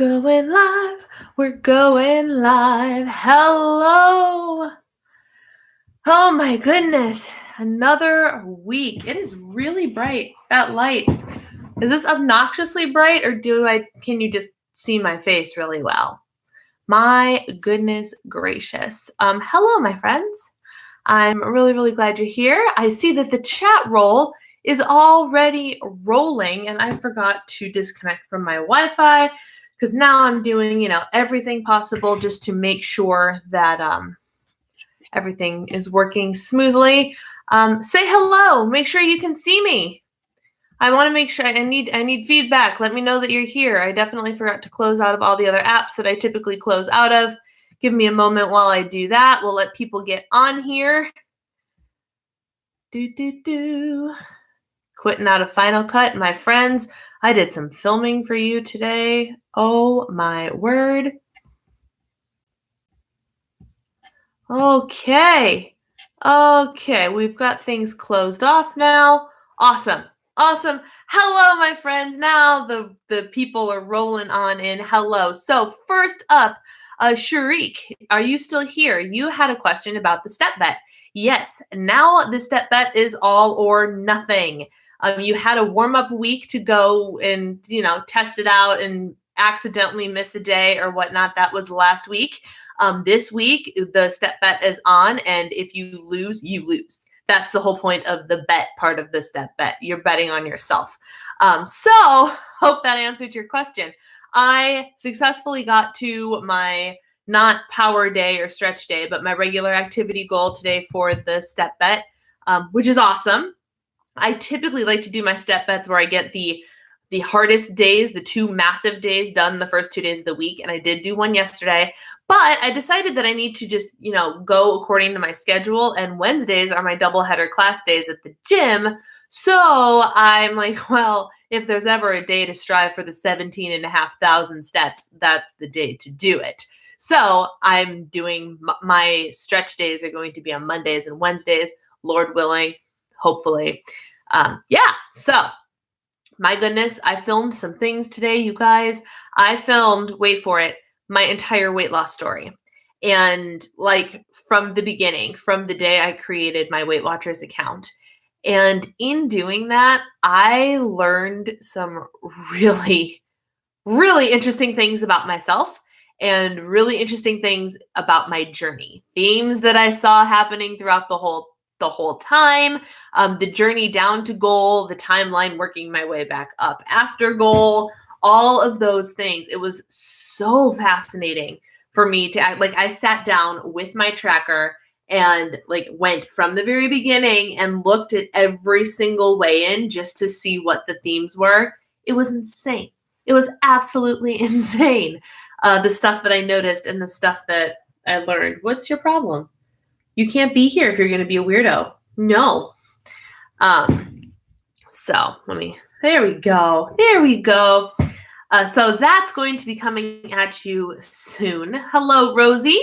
going live. We're going live. Hello. Oh my goodness. Another week. It is really bright. That light. Is this obnoxiously bright or can you just see my face really well? My goodness gracious. Hello, my friends. I'm really, really glad you're here. I see that the chat roll is already rolling, and I forgot to disconnect from my Wi-Fi because now I'm doing, everything possible just to make sure that everything is working smoothly. Say hello. Make sure you can see me. I want to make sure I need feedback. Let me know that you're here. I definitely forgot to close out of all the other apps that I typically close out of. Give me a moment while I do that. We'll let people get on here. Quitting out of Final Cut. My friends, I did some filming for you today. Oh my word. Okay, we've got things closed off now. Awesome. Hello, my friends. Now the people are rolling on in. Hello. So first up, Sharik, are you still here? You had a question about the step bet. Yes, now the step bet is all or nothing. You had a warm-up week to go and, test it out and accidentally miss a day or whatnot. That was last week. This week, the step bet is on, and if you lose, you lose. That's the whole point of the bet part of the step bet. You're betting on yourself. So hope that answered your question. I successfully got to my not power day or stretch day, but my regular activity goal today for the step bet, which is awesome. I typically like to do my step bets where I get the hardest days, the two massive days done the first 2 days of the week. And I did do one yesterday, but I decided that I need to just, go according to my schedule. And Wednesdays are my doubleheader class days at the gym. So I'm like, well, if there's ever a day to strive for the 17,500 steps, that's the day to do it. So I'm doing my stretch days are going to be on Mondays and Wednesdays, Lord willing, hopefully. So my goodness, I filmed some things today, you guys. I filmed, wait for it, my entire weight loss story. And from the beginning, from the day I created my Weight Watchers account. And in doing that, I learned some really, really interesting things about myself and really interesting things about my journey. Themes that I saw happening throughout the whole time, the journey down to goal, the timeline working my way back up after goal, all of those things. It was so fascinating for me to act I sat down with my tracker and went from the very beginning and looked at every single weigh-in just to see what the themes were. It was insane. It was absolutely insane. The stuff that I noticed and the stuff that I learned. What's your problem? You can't be here if you're going to be a weirdo. No. So there we go. So that's going to be coming at you soon. Hello, Rosie.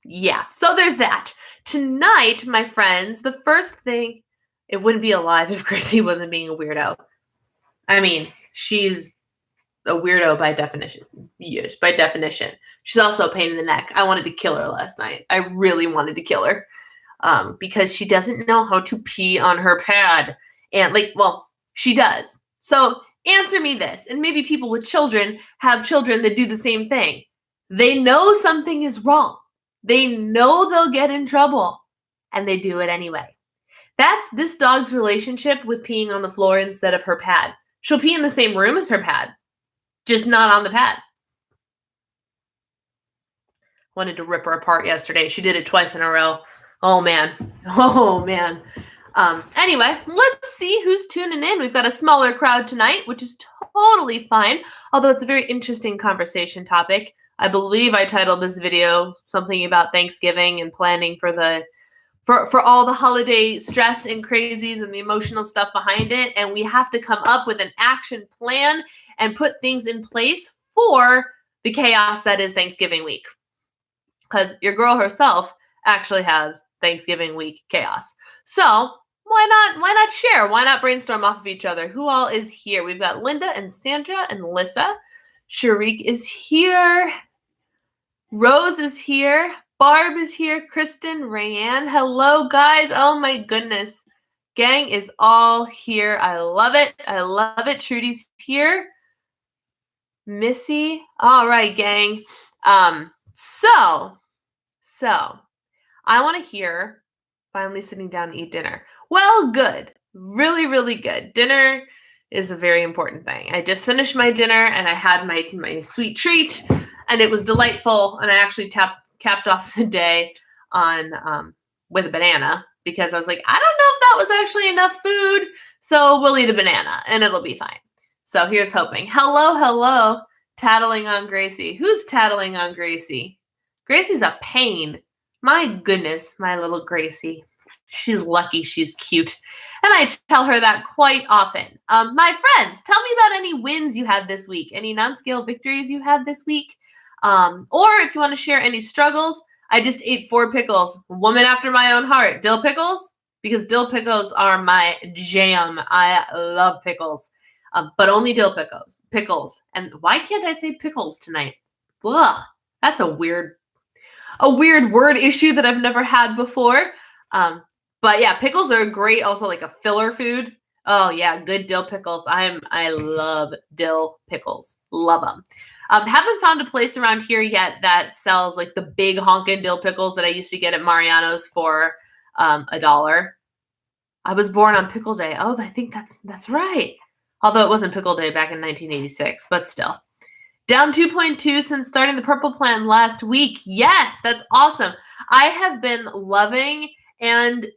Yeah. So there's that. Tonight, my friends, the first thing, it wouldn't be alive if Chrissy wasn't being a weirdo. I mean, she's a weirdo by definition. Yes, by definition. She's also a pain in the neck. I wanted to kill her last night. I really wanted to kill her because she doesn't know how to pee on her pad. And she does. So answer me this. And maybe people with children have children that do the same thing. They know something is wrong. They know they'll get in trouble. And they do it anyway. That's this dog's relationship with peeing on the floor instead of her pad. She'll pee in the same room as her pad. Just not on the pad. Wanted to rip her apart yesterday. She did it twice in a row. Oh, man. Anyway, let's see who's tuning in. We've got a smaller crowd tonight, which is totally fine, although it's a very interesting conversation topic. I believe I titled this video something about Thanksgiving and planning for all the holiday stress and crazies and the emotional stuff behind it. And we have to come up with an action plan and put things in place for the chaos that is Thanksgiving week. Because your girl herself actually has Thanksgiving week chaos. So Why not share? Why not brainstorm off of each other? Who all is here? We've got Linda and Sandra and Lissa. Sharik is here. Rose is here. Barb is here. Kristen, Rayanne. Hello, guys. Oh, my goodness. Gang is all here. I love it. I love it. Trudy's here. Missy. All right, gang. So I want to hear finally sitting down to eat dinner. Well, good. Really, really good. Dinner is a very important thing. I just finished my dinner and I had my sweet treat and it was delightful. And I actually capped off the day on with a banana because I was like, I don't know if that was actually enough food. So we'll eat a banana and it'll be fine. So here's hoping. Hello, tattling on Gracie. Who's tattling on Gracie? Gracie's a pain. My goodness, my little Gracie. She's lucky she's cute. And I tell her that quite often. My friends, tell me about any wins you had this week. Any non-scale victories you had this week. Or if you want to share any struggles. I just ate 4 pickles. Woman after my own heart. Dill pickles? Because dill pickles are my jam. I love pickles. But only dill pickles. And why can't I say pickles tonight? Ugh, that's a weird word issue that I've never had before. But yeah, pickles are great. Also like a filler food. Oh yeah, good dill pickles. I love dill pickles. Love them. Haven't found a place around here yet that sells like the big honkin' dill pickles that I used to get at Mariano's for $1. I was born on Pickle Day. Oh, I think that's right. Although it wasn't Pickle Day back in 1986, but still. Down 2.2 since starting the Purple Plan last week. Yes, that's awesome. I have been loving and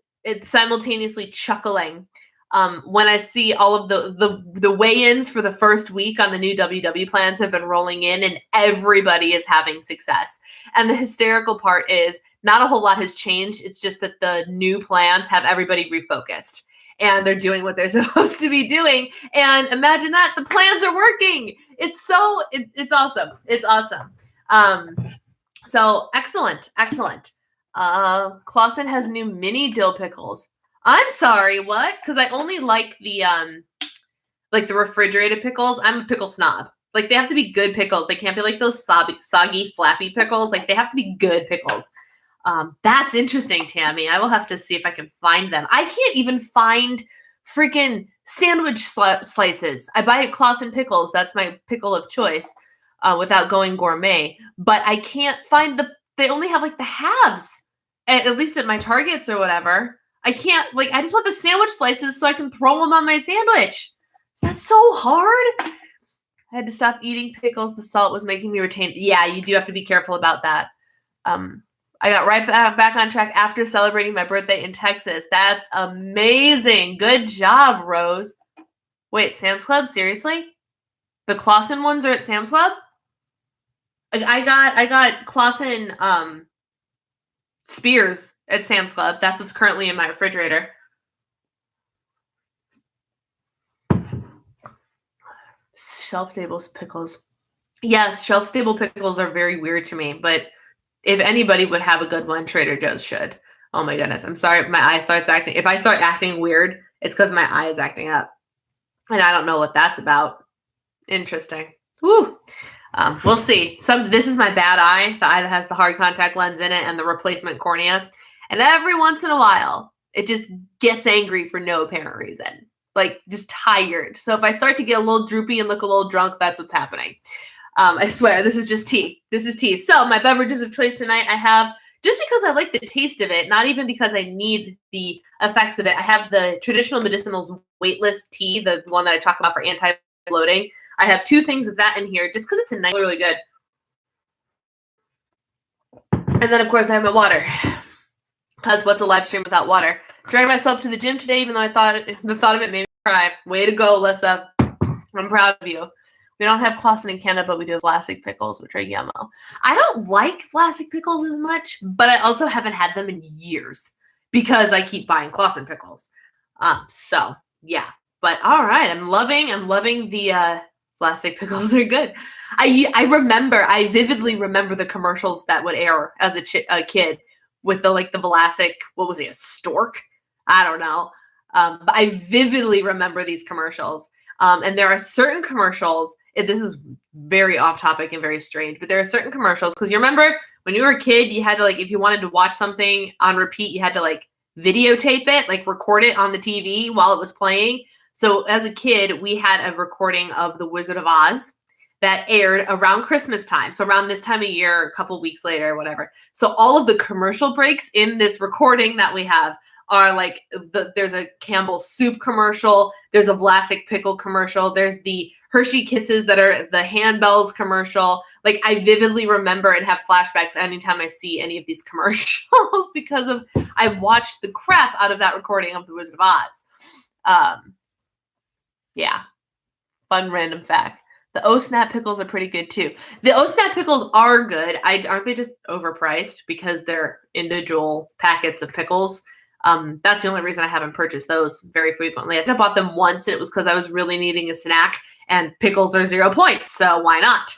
simultaneously chuckling when I see all of the weigh-ins for the first week on the new WW plans have been rolling in and everybody is having success. And the hysterical part is not a whole lot has changed. It's just that the new plans have everybody refocused. And they're doing what they're supposed to be doing. And imagine that, the plans are working. It's awesome. It's awesome. So excellent. Clausen has new mini dill pickles. I'm sorry, what? Because I only like the refrigerated pickles. I'm a pickle snob. Like, they have to be good pickles. They can't be like those soggy, flappy pickles. Like, they have to be good pickles. That's interesting, Tammy. I will have to see if I can find them. I can't even find freaking sandwich slices. I buy at Clausen Pickles. That's my pickle of choice without going gourmet. But I can't find they only have like the halves, at least at my Targets or whatever. I can't, I just want the sandwich slices so I can throw them on my sandwich. That's so hard. I had to stop eating pickles. The salt was making me retain. Yeah, you do have to be careful about that. I got right back on track after celebrating my birthday in Texas. That's amazing. Good job, Rose. Wait, Sam's Club? Seriously? The Clausen ones are at Sam's Club? I got Clausen Spears at Sam's Club. That's what's currently in my refrigerator. Shelf-stable pickles. Yes, shelf-stable pickles are very weird to me, but if anybody would have a good one, Trader Joe's should. Oh my goodness. I'm sorry if my eye starts acting. If I start acting weird, it's because my eye is acting up. And I don't know what that's about. Interesting. Woo. We'll see. This is my bad eye. The eye that has the hard contact lens in it and the replacement cornea. And every once in a while, it just gets angry for no apparent reason. Like, just tired. So if I start to get a little droopy and look a little drunk, that's what's happening. I swear, this is just tea. This is tea. So my beverages of choice tonight, I have, just because I like the taste of it, not even because I need the effects of it, I have the traditional medicinals weightless tea, the one that I talk about for anti-bloating. I have 2 things of that in here just because it's a nice, really good. And then, of course, I have my water. Because what's a live stream without water? Dragged myself to the gym today, even though the thought of it made me cry. Way to go, Lissa. I'm proud of you. We don't have Clausen in Canada, but we do have Vlasic pickles, which are yummo. I don't like Vlasic pickles as much, but I also haven't had them in years because I keep buying Clausen pickles. So yeah. But all right, I'm loving the Vlasic pickles. Are good. I vividly remember the commercials that would air as a kid with the Vlasic. What was he? A stork? I don't know. But I vividly remember these commercials. And there are certain commercials, this is very off topic and very strange, but there are certain commercials, because you remember when you were a kid, you had to, like, if you wanted to watch something on repeat, you had to, like, videotape it, like record it on the TV while it was playing. So as a kid, we had a recording of The Wizard of Oz that aired around Christmas time. So around this time of year, a couple weeks later, or whatever. So all of the commercial breaks in this recording that we have are like, there's a Campbell soup commercial, there's a Vlasic pickle commercial, there's the Hershey Kisses that are the handbells commercial. Like, I vividly remember and have flashbacks anytime I see any of these commercials because of, I watched the crap out of that recording of The Wizard of Oz. Yeah, fun random fact. The O-Snap pickles are pretty good too. The O-Snap pickles are good. Aren't they just overpriced because they're individual packets of pickles? That's the only reason I haven't purchased those very frequently. I think I bought them once, and it was because I was really needing a snack, and pickles are 0 points, so why not?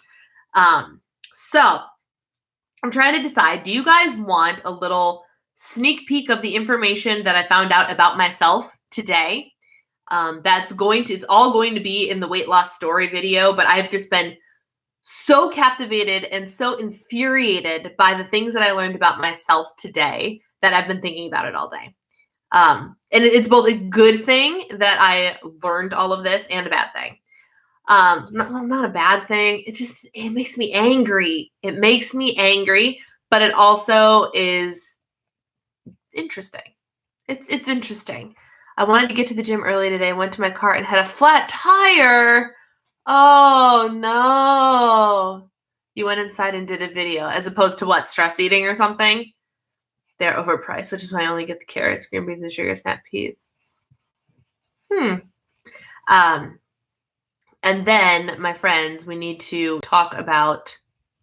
So I'm trying to decide, do you guys want a little sneak peek of the information that I found out about myself today? It's all going to be in the weight loss story video, but I've just been so captivated and so infuriated by the things that I learned about myself today that I've been thinking about it all day. And it's both a good thing that I learned all of this and a bad thing. Not a bad thing. It makes me angry. It makes me angry, but it also is interesting. It's interesting. I wanted to get to the gym early today, went to my car and had a flat tire. Oh no. You went inside and did a video as opposed to what? Stress eating or something? They're overpriced, which is why I only get the carrots, green beans, and sugar snap peas. And then, my friends, we need to talk about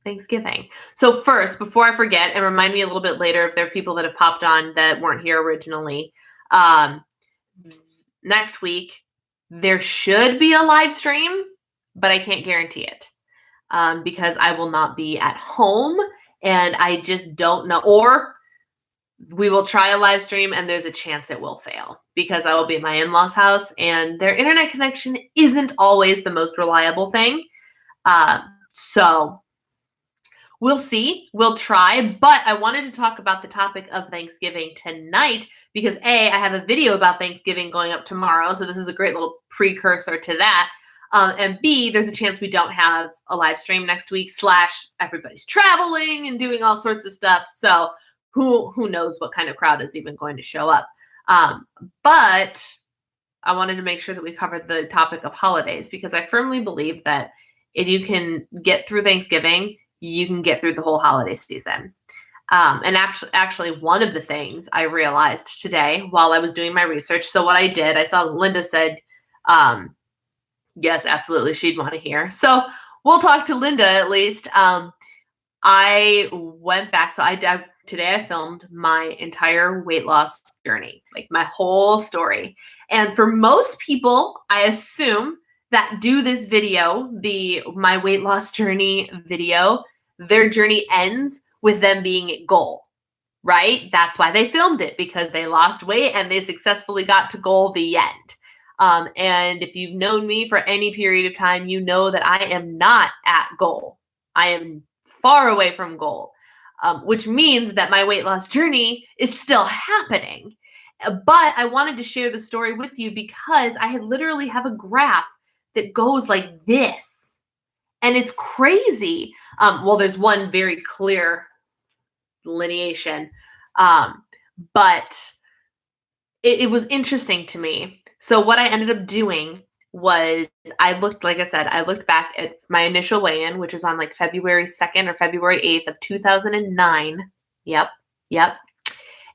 Thanksgiving. So first, before I forget, and remind me a little bit later if there are people that have popped on that weren't here originally, next week, there should be a live stream, but I can't guarantee it because I will not be at home, and I just don't know. Or we will try a live stream and there's a chance it will fail because I will be at my in-laws' house and their internet connection isn't always the most reliable thing. So we'll see. We'll try. But I wanted to talk about the topic of Thanksgiving tonight because A, I have a video about Thanksgiving going up tomorrow. So this is a great little precursor to that. And B, there's a chance we don't have a live stream next week / everybody's traveling and doing all sorts of stuff. So who knows what kind of crowd is even going to show up. But I wanted to make sure that we covered the topic of holidays because I firmly believe that if you can get through Thanksgiving, you can get through the whole holiday season. And actually one of the things I realized today while I was doing my research, so what I did, I saw Linda said, yes, absolutely, she'd want to hear. So we'll talk to Linda at least. I went back, so today I filmed my entire weight loss journey, like my whole story. And for most people, I assume that do this video, my weight loss journey video, their journey ends with them being at goal, right? That's why they filmed it, because they lost weight and they successfully got to goal, the end. And if you've known me for any period of time, you know that I am not at goal. I am far away from goal. Which means that my weight loss journey is still happening. But I wanted to share the story with you because I literally have a graph that goes like this. And it's crazy. Well, there's one very clear delineation. But it was interesting to me. So what I ended up doing was like I said, I looked back at my initial weigh-in, which was on like February 2nd or February 8th of 2009. Yep.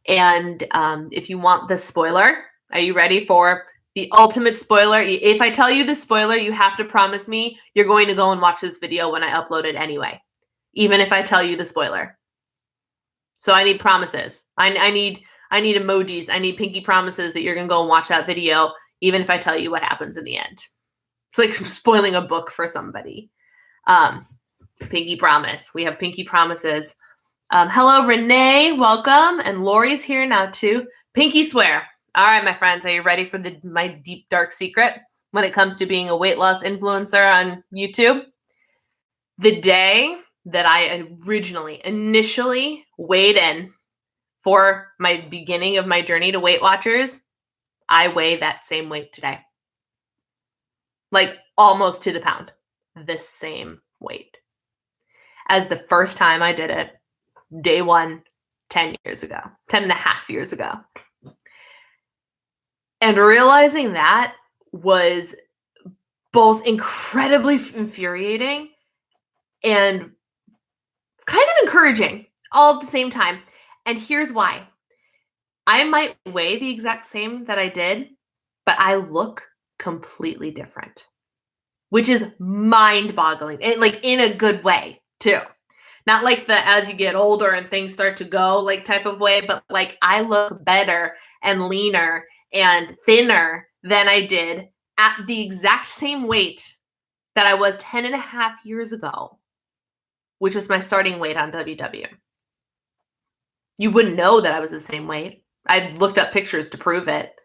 And if you want the spoiler, are you ready for the ultimate spoiler? If I tell you the spoiler, you have to promise me you're going to go and watch this video when I upload it anyway, even if I tell you the spoiler. So I need promises. I need emojis. I need pinky promises that you're going to go and watch that video, even if I tell you what happens in the end. It's like spoiling a book for somebody. Pinky promise. We have pinky promises. Hello, Renee. Welcome. And Lori's here now too. Pinky swear. All right, my friends, are you ready for my deep, dark secret when it comes to being a weight loss influencer on YouTube? The day that I initially weighed in for my beginning of my journey to Weight Watchers, I weigh that same weight today. Like almost to the pound. The same weight as the first time I did it, day one, 10 years ago, 10 and a half years ago. And realizing that was both incredibly infuriating and kind of encouraging all at the same time. And here's why. I might weigh the exact same that I did, but I look completely different, which is mind-boggling. Like in a good way, too. Not like the as you get older and things start to go like type of way, but like I look better and leaner and thinner than I did at the exact same weight that I was 10 and a half years ago, which was my starting weight on WW. You wouldn't know that I was the same weight. I looked up pictures to prove it.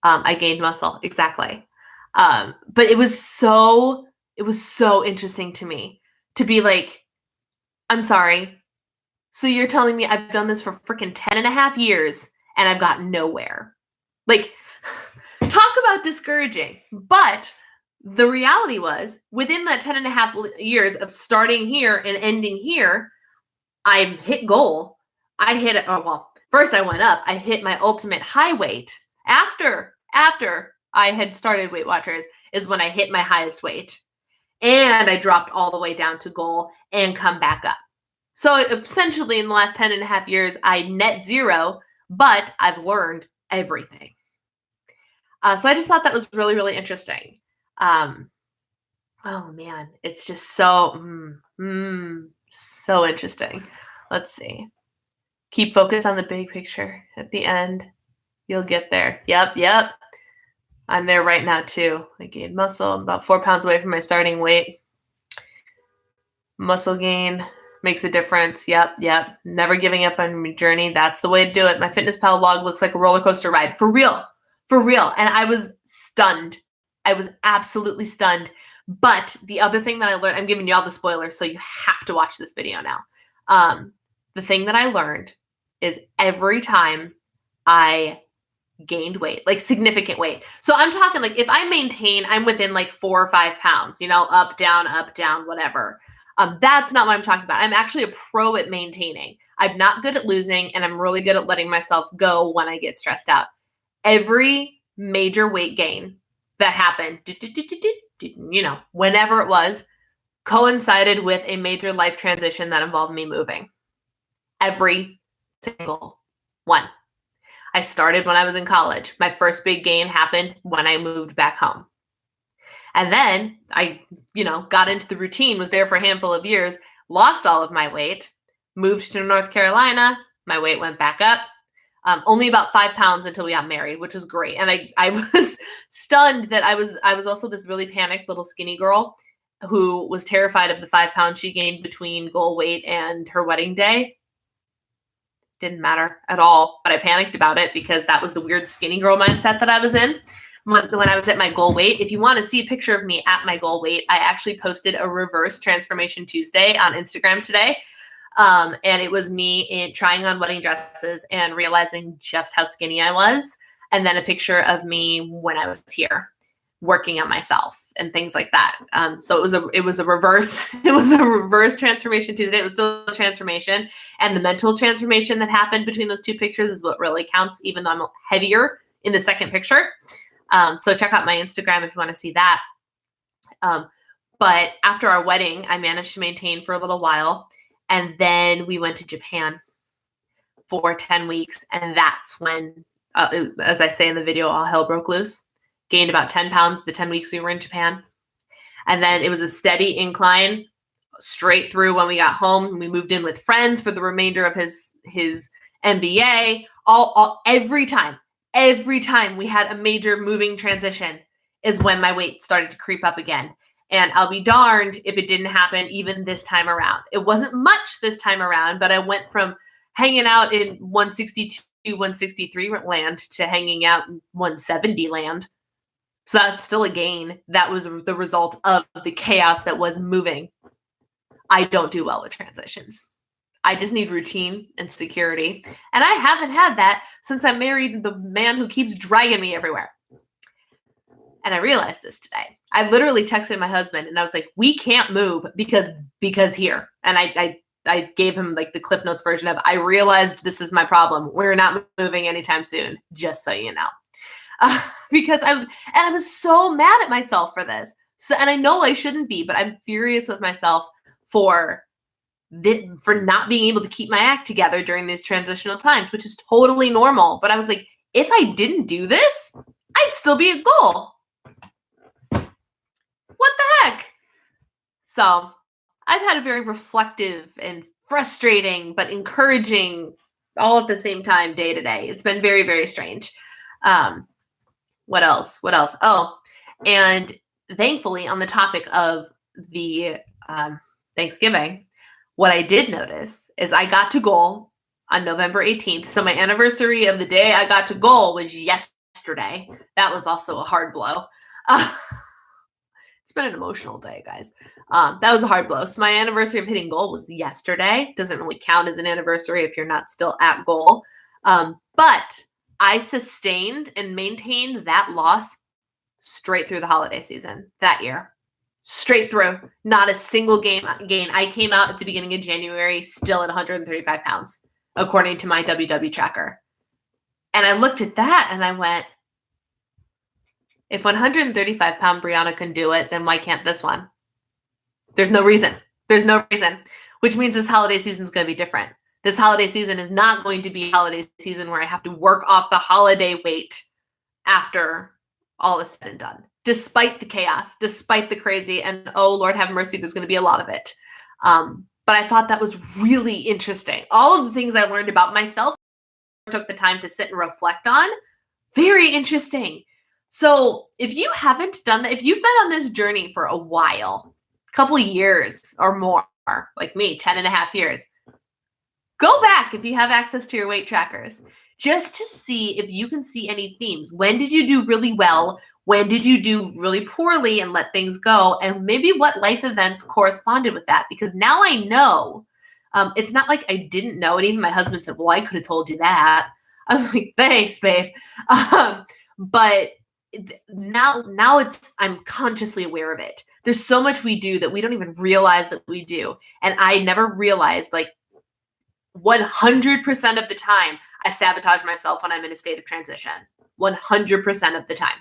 I gained muscle, exactly. But it was so interesting to me to be like, I'm sorry. So you're telling me I've done this for freaking 10 and a half years and I've got nowhere. Like, talk about discouraging. But the reality was, within that 10 and a half years of starting here and ending here, I hit goal. I hit it. Oh, well, first I went up. I hit my ultimate high weight. After I had started Weight Watchers is when I hit my highest weight. And I dropped all the way down to goal and come back up. So essentially in the last 10 and a half years, I net zero, but I've learned everything. So I just thought that was really, really interesting. Oh man, it's just so, so interesting. Let's see. Keep focused on the big picture at the end. You'll get there. Yep. I'm there right now too. I gained muscle. I'm about 4 pounds away from my starting weight. Muscle gain makes a difference. Yep. Never giving up on my journey. That's the way to do it. My FitnessPal log looks like a roller coaster ride. For real. And I was stunned. I was absolutely stunned. But the other thing that I learned, I'm giving you all the spoilers, so you have to watch this video now. The thing that I learned is every time I gained weight, like significant weight. So I'm talking like if I maintain, I'm within like 4 or 5 pounds, up, down, whatever. That's not what I'm talking about. I'm actually a pro at maintaining. I'm not good at losing, and I'm really good at letting myself go when I get stressed out. Every major weight gain that happened, whenever it was, coincided with a major life transition that involved me moving. Every single one. I started when I was in college. My first big gain happened when I moved back home. And then I, got into the routine, was there for a handful of years, lost all of my weight, moved to North Carolina. My weight went back up. Only about 5 pounds until we got married, which was great. And I was stunned that I was also this really panicked little skinny girl who was terrified of the 5 pounds she gained between goal weight and her wedding day. Didn't matter at all, but I panicked about it because that was the weird skinny girl mindset that I was in when I was at my goal weight. If you want to see a picture of me at my goal weight, I actually posted a reverse transformation Tuesday on Instagram today. And it was me trying on wedding dresses and realizing just how skinny I was. And then a picture of me when I was here working on myself and things like that. So it was a reverse transformation Tuesday. It was still a transformation, and the mental transformation that happened between those two pictures is what really counts, even though I'm heavier in the second picture. So check out my Instagram if you want to see that. But after our wedding, I managed to maintain for a little while, and then we went to Japan for 10 weeks, and that's when, as I say in the video, all hell broke loose. Gained about 10 pounds the 10 weeks we were in Japan. And then it was a steady incline straight through when we got home. We moved in with friends for the remainder of his MBA. Every time we had a major moving transition is when my weight started to creep up again. And I'll be darned if it didn't happen even this time around. It wasn't much this time around, but I went from hanging out in 162 163 land to hanging out in 170 land. So that's still a gain. That was the result of the chaos that was moving. I don't do well with transitions. I just need routine and security. And I haven't had that since I married the man who keeps dragging me everywhere. And I realized this today. I literally texted my husband and I was like, we can't move because here. And I gave him like the Cliff Notes version of, I realized this is my problem. We're not moving anytime soon, just so you know. Because I was so mad at myself for this. So, and I know I shouldn't be, but I'm furious with myself for not being able to keep my act together during these transitional times, which is totally normal. But I was like, if I didn't do this, I'd still be at goal. What the heck? So I've had a very reflective and frustrating, but encouraging all at the same time day to day. It's been very, very strange. What else? Oh, and thankfully on the topic of the Thanksgiving, what I did notice is I got to goal on November 18th. So my anniversary of the day I got to goal was yesterday. That was also a hard blow. It's been an emotional day, guys. That was a hard blow. So my anniversary of hitting goal was yesterday. Doesn't really count as an anniversary if you're not still at goal. But I sustained and maintained that loss straight through the holiday season that year. Straight through. Not a single gain. I came out at the beginning of January still at 135 pounds, according to my WW tracker. And I looked at that and I went, if 135-pound Brianna can do it, then why can't this one? There's no reason. Which means this holiday season is going to be different. This holiday season is not going to be a holiday season where I have to work off the holiday weight after all is said and done. Despite the chaos, despite the crazy, and oh, Lord have mercy, there's going to be a lot of it. But I thought that was really interesting. All of the things I learned about myself, took the time to sit and reflect on. Very interesting. So if you haven't done that, if you've been on this journey for a while, a couple of years or more, like me, 10 and a half years, go back if you have access to your weight trackers, just to see if you can see any themes. When did you do really well? When did you do really poorly and let things go? And maybe what life events corresponded with that? Because now I know. It's not like I didn't know. And even my husband said, well, I could have told you that. I was like, thanks, babe. But now I'm consciously aware of it. There's so much we do that we don't even realize that we do. And I never realized, like, 100% of the time I sabotage myself when I'm in a state of transition. 100% of the time.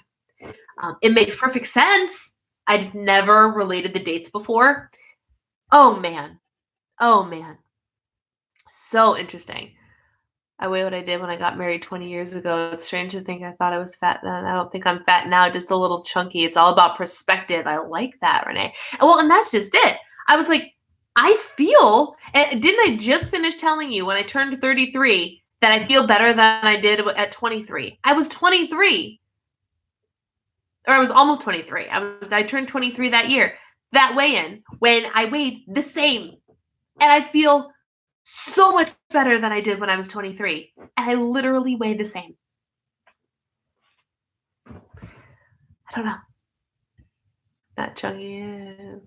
It makes perfect sense. I've never related the dates before. Oh man. So interesting. I weigh what I did when I got married 20 years ago. It's strange to think I thought I was fat then. I don't think I'm fat now, just a little chunky. It's all about perspective. I like that, Renee. And that's just it. I was like, I feel, and didn't I just finish telling you when I turned 33 that I feel better than I did at 23? I was 23. Or I was almost 23. I turned 23 that year. That weigh-in, when I weighed the same. And I feel so much better than I did when I was 23. And I literally weigh the same. I don't know. Not chunky.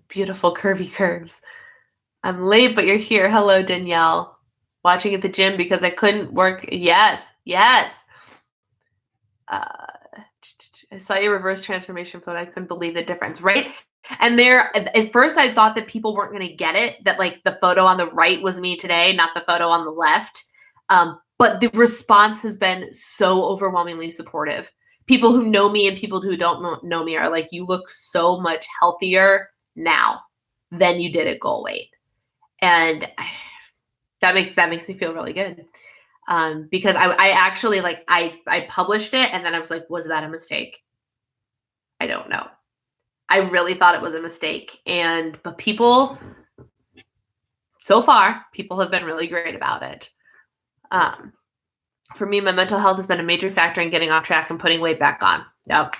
Beautiful curvy curves. I'm late, but you're here. Hello, Danielle. Watching at the gym because I couldn't work. Yes. I saw your reverse transformation photo. I couldn't believe the difference, right? And at first I thought that people weren't going to get it, that like the photo on the right was me today, not the photo on the left. But the response has been so overwhelmingly supportive. People who know me and people who don't know me are like, you look so much healthier now than you did at goal weight. And that makes me feel really good. Because I actually, like, I published it and then I was like, was that a mistake? I don't know. I really thought it was a mistake. But people, so far, people have been really great about it. For me, my mental health has been a major factor in getting off track and putting weight back on. Yep.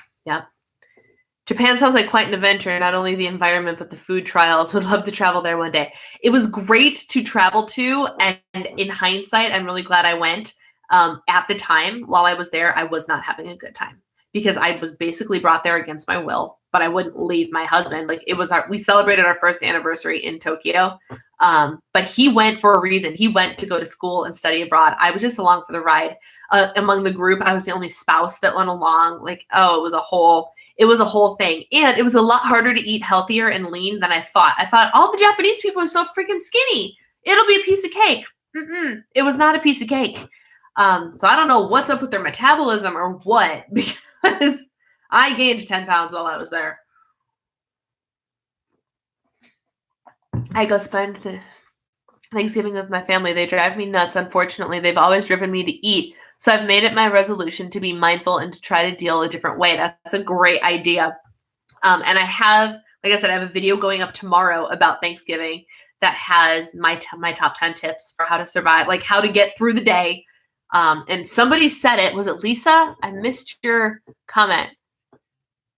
Japan sounds like quite an adventure, not only the environment, but the food trials. Would love to travel there one day. It was great to travel to, and in hindsight, I'm really glad I went. At the time, while I was there, I was not having a good time because I was basically brought there against my will, but I wouldn't leave my husband. Like we celebrated our first anniversary in Tokyo. But he went for a reason. He went to go to school and study abroad. I was just along for the ride. Among the group, I was the only spouse that went along. Like, oh, it was a whole thing. And it was a lot harder to eat healthier and lean than I thought. I thought all the Japanese people are so freaking skinny. It'll be a piece of cake. It was not a piece of cake. So I don't know what's up with their metabolism or what, because I gained 10 pounds while I was there. I go spend the Thanksgiving with my family. They drive me nuts. Unfortunately, they've always driven me to eat. So I've made it my resolution to be mindful and to try to deal a different way. That's a great idea. And I have, like I said, I have a video going up tomorrow about Thanksgiving that has my top 10 tips for how to survive, like how to get through the day. And somebody said it. Was it Lisa? I missed your comment.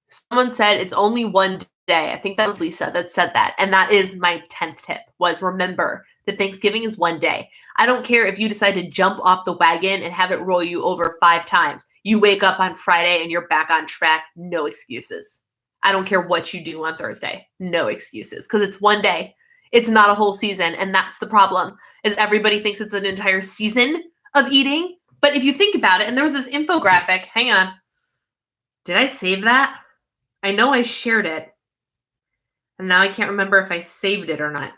Someone said it's only one day. I think that was Lisa that said that. And that is my 10th tip, was remember that Thanksgiving is one day. I don't care if you decide to jump off the wagon and have it roll you over 5 times. You wake up on Friday and you're back on track. No excuses. I don't care what you do on Thursday. No excuses, because it's one day. It's not a whole season. And that's the problem, is everybody thinks it's an entire season of eating. But if you think about it, and there was this infographic. Hang on. Did I save that? I know I shared it. And now I can't remember if I saved it or not.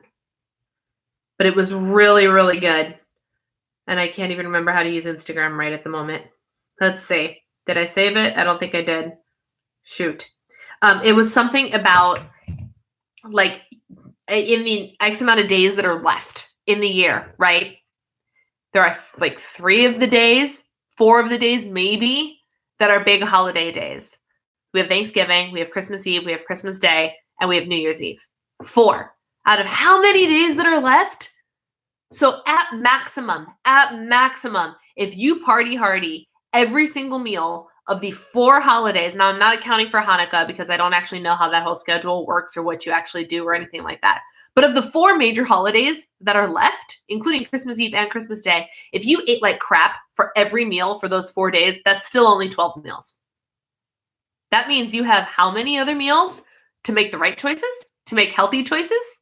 But it was really, really good. And I can't even remember how to use Instagram right at the moment. Let's see. Did I save it? I don't think I did. Shoot. It was something about, like, in the X amount of days that are left in the year, right? There are like 4 of the days maybe, that are big holiday days. We have Thanksgiving, we have Christmas Eve, we have Christmas Day, and we have New Year's Eve. 4 out of how many days that are left? So at maximum, if you party hardy every single meal of the 4 holidays, now I'm not accounting for Hanukkah because I don't actually know how that whole schedule works or what you actually do or anything like that. But of the 4 major holidays that are left, including Christmas Eve and Christmas Day, if you ate like crap for every meal for those 4 days, that's still only 12 meals. That means you have how many other meals to make the right choices, to make healthy choices?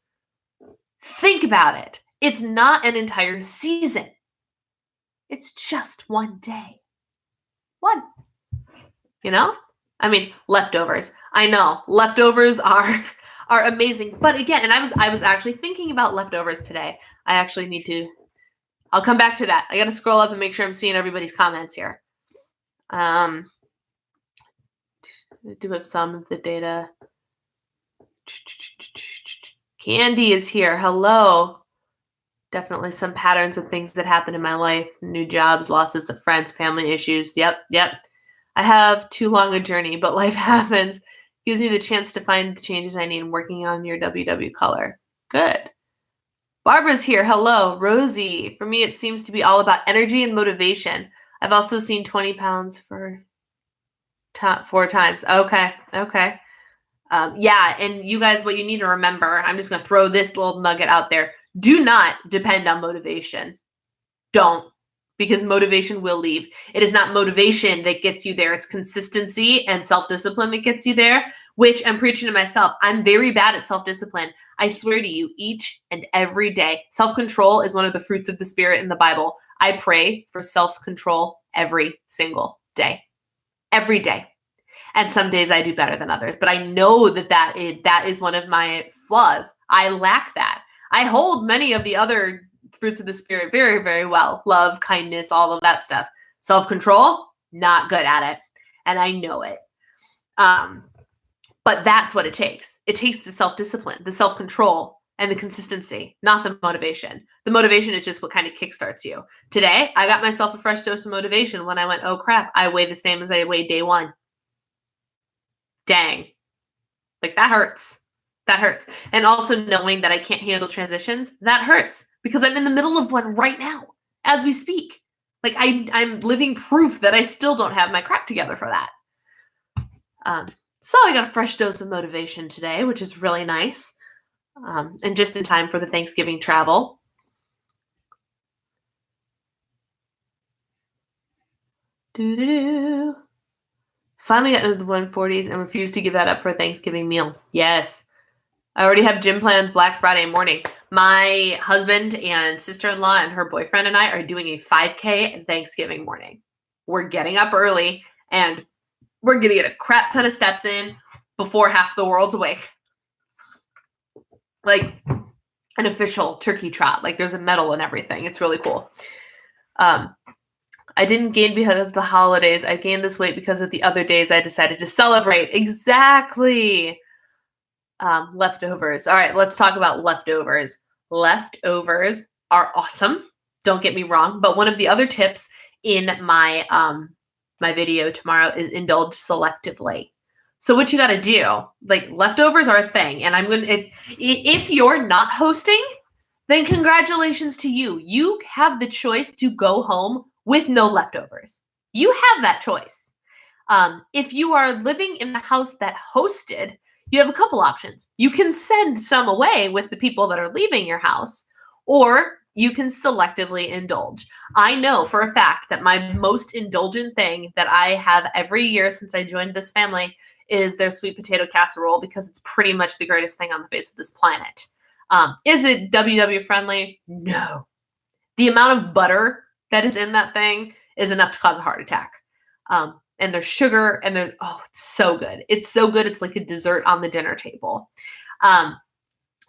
Think about it. It's not an entire season. It's just one day. One. You know? I mean, leftovers. I know. Leftovers are amazing. But again, and I was actually thinking about leftovers today. I actually need to, I'll come back to that. I got to scroll up and make sure I'm seeing everybody's comments here. I do have some of the data. Candy is here. Hello. Definitely some patterns of things that happen in my life. New jobs, losses of friends, family issues. Yep. I have too long a journey, but life happens. Gives me the chance to find the changes I need. Working on your WW color. Good. Barbara's here. Hello. Rosie. For me, it seems to be all about energy and motivation. I've also seen 20 pounds for 4 times. Okay. Yeah, and you guys, what you need to remember, I'm just going to throw this little nugget out there. Do not depend on motivation. Don't, because motivation will leave. It is not motivation that gets you there. It's consistency and self-discipline that gets you there, which I'm preaching to myself. I'm very bad at self-discipline. I swear to you, each and every day. Self-control is one of the fruits of the Spirit in the Bible. I pray for self-control every single day. Every day. And some days I do better than others, but I know that is one of my flaws. I lack that. I hold many of the other fruits of the Spirit very, very well. Love, kindness, all of that stuff. Self-control, not good at it. And I know it. But that's what it takes. It takes the self-discipline, the self-control, and the consistency, not the motivation. The motivation is just what kind of kickstarts you. Today, I got myself a fresh dose of motivation when I went, oh crap, I weigh the same as I weighed day 1. Dang. Like that hurts. That hurts. And also knowing that I can't handle transitions, that hurts because I'm in the middle of one right now as we speak. Like I'm living proof that I still don't have my crap together for that. So I got a fresh dose of motivation today, which is really nice. And just in time for the Thanksgiving travel. Doo-doo-doo. Finally got into the 140s and refused to give that up for a Thanksgiving meal. Yes. I already have gym plans Black Friday morning. My husband and sister-in-law and her boyfriend and I are doing a 5K Thanksgiving morning. We're getting up early and we're going to get a crap ton of steps in before half the world's awake. Like an official turkey trot. Like there's a medal and everything. It's really cool. I didn't gain because of the holidays. I gained this weight because of the other days I decided to celebrate. Exactly. Leftovers. All right, let's talk about leftovers. Leftovers are awesome. Don't get me wrong. But one of the other tips in my my video tomorrow is indulge selectively. So what you got to do, like leftovers are a thing. And if you're not hosting, then congratulations to you. You have the choice to go home with no leftovers. You have that choice. If you are living in the house that hosted, you have a couple options. You can send some away with the people that are leaving your house, or you can selectively indulge. I know for a fact that my most indulgent thing that I have every year since I joined this family is their sweet potato casserole, because it's pretty much the greatest thing on the face of this planet. Is it WW friendly? No. The amount of butter that is in that thing is enough to cause a heart attack. And there's sugar and it's so good. It's so good. It's like a dessert on the dinner table.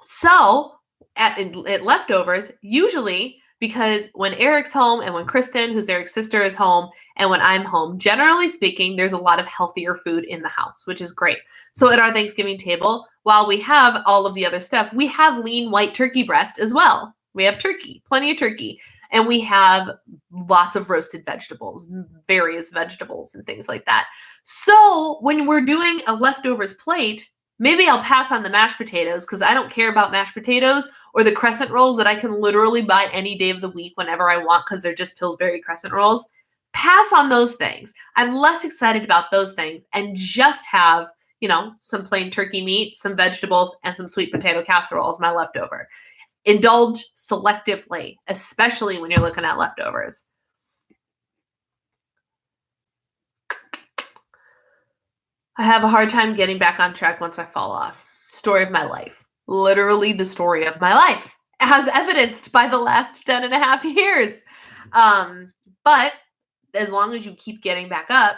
So at leftovers, usually, because when Eric's home and when Kristen, who's Eric's sister, is home and when I'm home, generally speaking, there's a lot of healthier food in the house, which is great. So at our Thanksgiving table, while we have all of the other stuff, we have lean white turkey breast as well. We have turkey, plenty of turkey. And we have lots of roasted vegetables, various vegetables and things like that. So when we're doing a leftovers plate, maybe I'll pass on the mashed potatoes because I don't care about mashed potatoes or the crescent rolls that I can literally buy any day of the week whenever I want because they're just Pillsbury crescent rolls. Pass on those things. I'm less excited about those things and just have, some plain turkey meat, some vegetables, and some sweet potato casserole as my leftover. Indulge selectively, especially when you're looking at leftovers. I have a hard time getting back on track once I fall off. Story of my life. Literally the story of my life, as evidenced by the last 10 and a half years. But as long as you keep getting back up,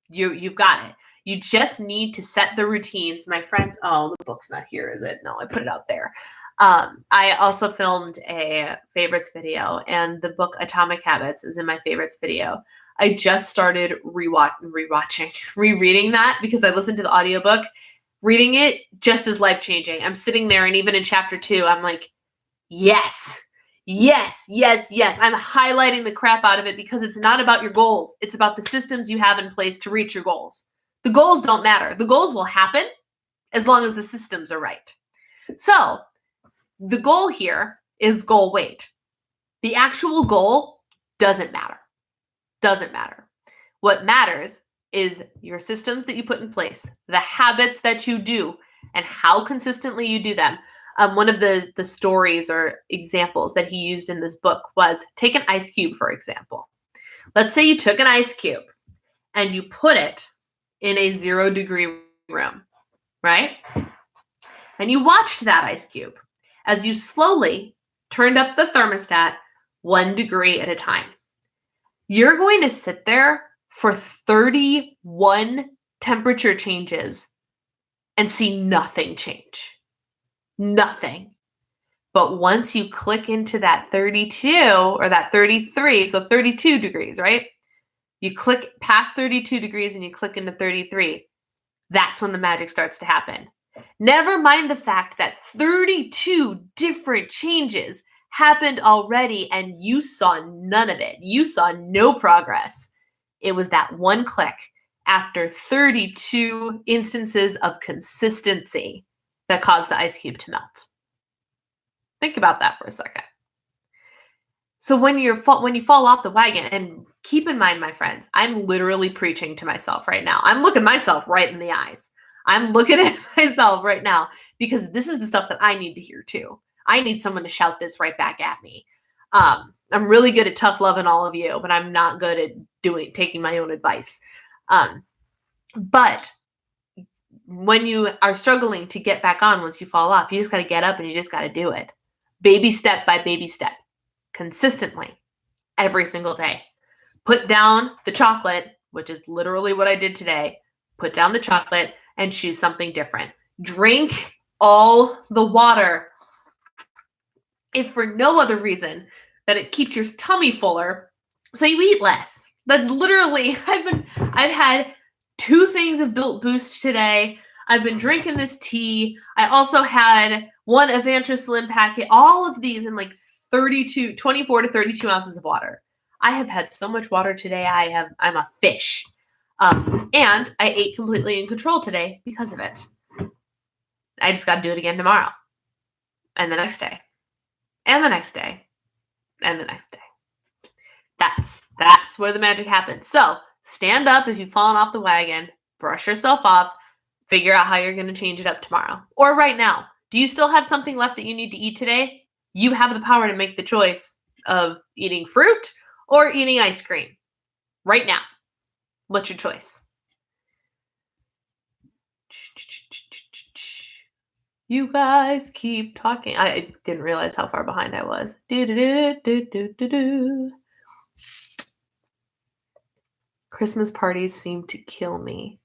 you've got it. You just need to set the routines. My friends, the book's not here, is it? No, I put it out there. I also filmed a favorites video, and the book Atomic Habits is in my favorites video. I just started rereading that because I listened to the audiobook. Reading it just is life-changing. I'm sitting there, and even in chapter 2, I'm like, yes. I'm highlighting the crap out of it because it's not about your goals. It's about the systems you have in place to reach your goals. The goals don't matter. The goals will happen as long as the systems are right. So the goal here is goal weight. The actual goal doesn't matter. Doesn't matter. What matters is your systems that you put in place, the habits that you do, and how consistently you do them. One of the stories or examples that he used in this book was take an ice cube, for example. Let's say you took an ice cube and you put it in a 0-degree room, right? And you watched that ice cube as you slowly turned up the thermostat 1 degree at a time. You're going to sit there for 31 temperature changes and see nothing change. Nothing. But once you click into that 32 or that 33, so 32 degrees, right? You click past 32 degrees and you click into 33. That's when the magic starts to happen. Never mind the fact that 32 different changes happened already and you saw none of it. You saw no progress. It was that one click after 32 instances of consistency that caused the ice cube to melt. Think about that for a second. So when you fall off the wagon, and keep in mind, my friends, I'm literally preaching to myself right now. I'm looking myself right in the eyes. I'm looking at myself right now because this is the stuff that I need to hear too. I need someone to shout this right back at me. I'm really good at tough loving all of you, but I'm not good at taking my own advice. But when you are struggling to get back on once you fall off, you just got to get up and you just got to do it. Baby step by baby step, consistently, every single day. Put down the chocolate, which is literally what I did today. Put down the chocolate and choose something different. Drink all the water. If for no other reason that it keeps your tummy fuller, so you eat less. That's literally, I've had 2 things of Built Boost today. I've been drinking this tea. I also had 1 Avantra Slim packet. All of these in like 24 to 32 ounces of water. I have had so much water today. I'm a fish. And I ate completely in control today because of it. I just got to do it again tomorrow. And the next day. And the next day. And the next day. That's where the magic happens. So stand up if you've fallen off the wagon. Brush yourself off. Figure out how you're going to change it up tomorrow. Or right now. Do you still have something left that you need to eat today? You have the power to make the choice of eating fruit or eating ice cream. Right now. What's your choice? You guys keep talking. I didn't realize how far behind I was. Christmas parties seem to kill me.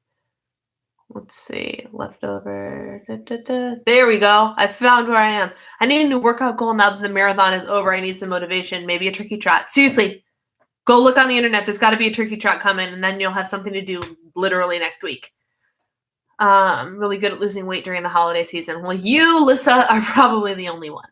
Let's see. Leftover. There we go. I found where I am. I need a new workout goal now that the marathon is over. I need some motivation. Maybe a turkey trot. Seriously. Go look on the internet. There's got to be a turkey trot coming, and then you'll have something to do literally next week. I'm really good at losing weight during the holiday season. Well, you, Lissa, are probably the only one.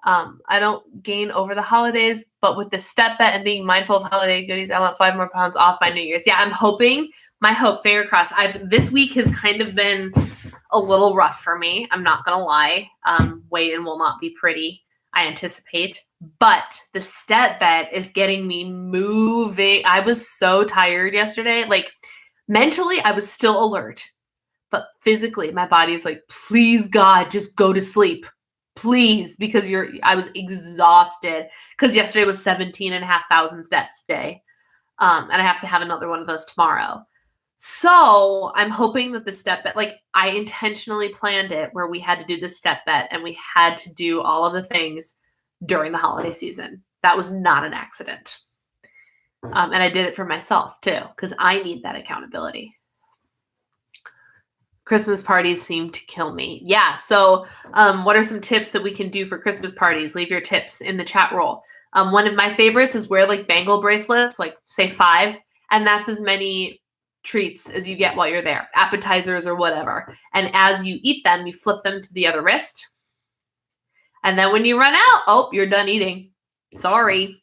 I don't gain over the holidays, but with the step bet and being mindful of holiday goodies, I want 5 more pounds off by New Year's. Yeah, I'm hoping. My hope, finger crossed. This week has kind of been a little rough for me. I'm not gonna lie. Weigh-in will not be pretty, I anticipate. But the step bet is getting me moving. I was so tired yesterday. Like, mentally, I was still alert. But physically, my body is like, please, God, just go to sleep. Please, because I was exhausted. Because yesterday was 17,500 steps day. And I have to have another one of those tomorrow. So I'm hoping that the step bet, like I intentionally planned it where we had to do the step bet and we had to do all of the things during the holiday season. That was not an accident. And I did it for myself too, because I need that accountability. Christmas parties seem to kill me. Yeah. So what are some tips that we can do for Christmas parties? Leave your tips in the chat roll. One of my favorites is wear like bangle bracelets, like say 5, and that's as many treats as you get while you're there, appetizers or whatever. And as you eat them, you flip them to the other wrist. And then when you run out, oh, you're done eating. Sorry.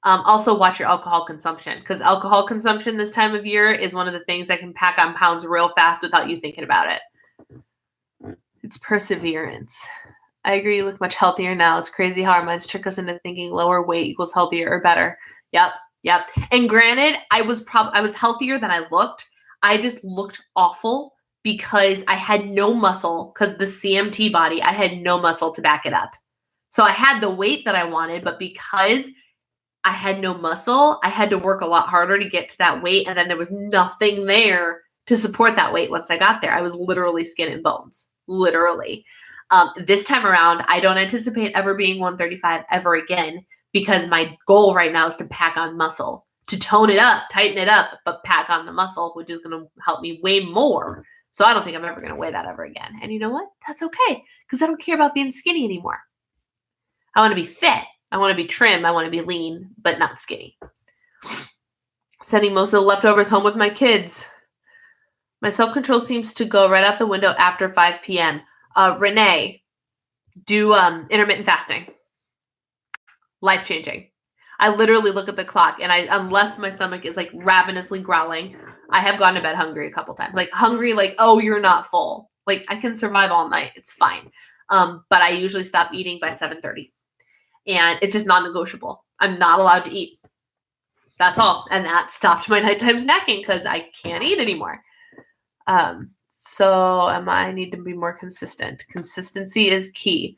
Also watch your alcohol consumption, because alcohol consumption this time of year is one of the things that can pack on pounds real fast without you thinking about it. It's perseverance. I agree. You look much healthier now. It's crazy how our minds trick us into thinking lower weight equals healthier or better. Yep. And granted, I was healthier than I looked. I just looked awful because I had no muscle, because the CMT body, I had no muscle to back it up. So I had the weight that I wanted, but because I had no muscle, I had to work a lot harder to get to that weight. And then there was nothing there to support that weight once I got there. I was literally skin and bones, literally. This time around, I don't anticipate ever being 135 ever again, because my goal right now is to pack on muscle, to tone it up, tighten it up, but pack on the muscle, which is going to help me weigh more. So I don't think I'm ever going to weigh that ever again. And you know what? That's okay, because I don't care about being skinny anymore. I want to be fit. I want to be trim. I want to be lean, but not skinny. Sending most of the leftovers home with my kids. My self-control seems to go right out the window after 5 p.m. Renee, do intermittent fasting. Life-changing. I literally look at the clock, and unless my stomach is like ravenously growling, I have gone to bed hungry a couple times. Like hungry, like, oh, you're not full. Like I can survive all night. It's fine. But I usually stop eating by 7:30. And it's just non-negotiable. I'm not allowed to eat. That's all. And that stopped my nighttime snacking because I can't eat anymore. So I need to be more consistent. Consistency is key.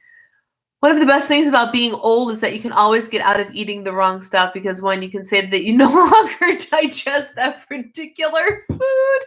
One of the best things about being old is that you can always get out of eating the wrong stuff because one, you can say that you no longer digest that particular food.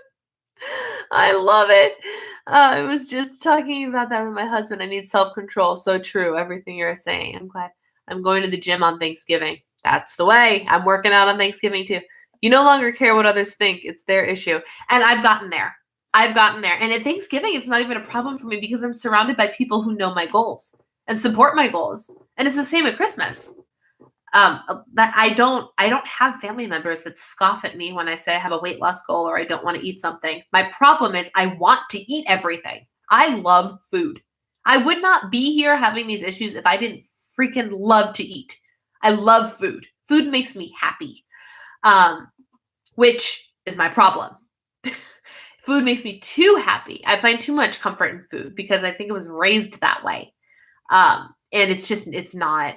I love it. I was just talking about that with my husband. I need self-control. So true. Everything you're saying. I'm glad. I'm going to the gym on Thanksgiving. That's the way. I'm working out on Thanksgiving too. You no longer care what others think. It's their issue. And I've gotten there. I've gotten there. And at Thanksgiving, it's not even a problem for me because I'm surrounded by people who know my goals and support my goals. And it's the same at Christmas. That I don't have family members that scoff at me when I say I have a weight loss goal or I don't want to eat something. My problem is I want to eat everything. I love food. I would not be here having these issues if I didn't freaking love to eat. I love food. Food makes me happy, which is my problem. Food makes me too happy. I find too much comfort in food because I think it was raised that way. And it's not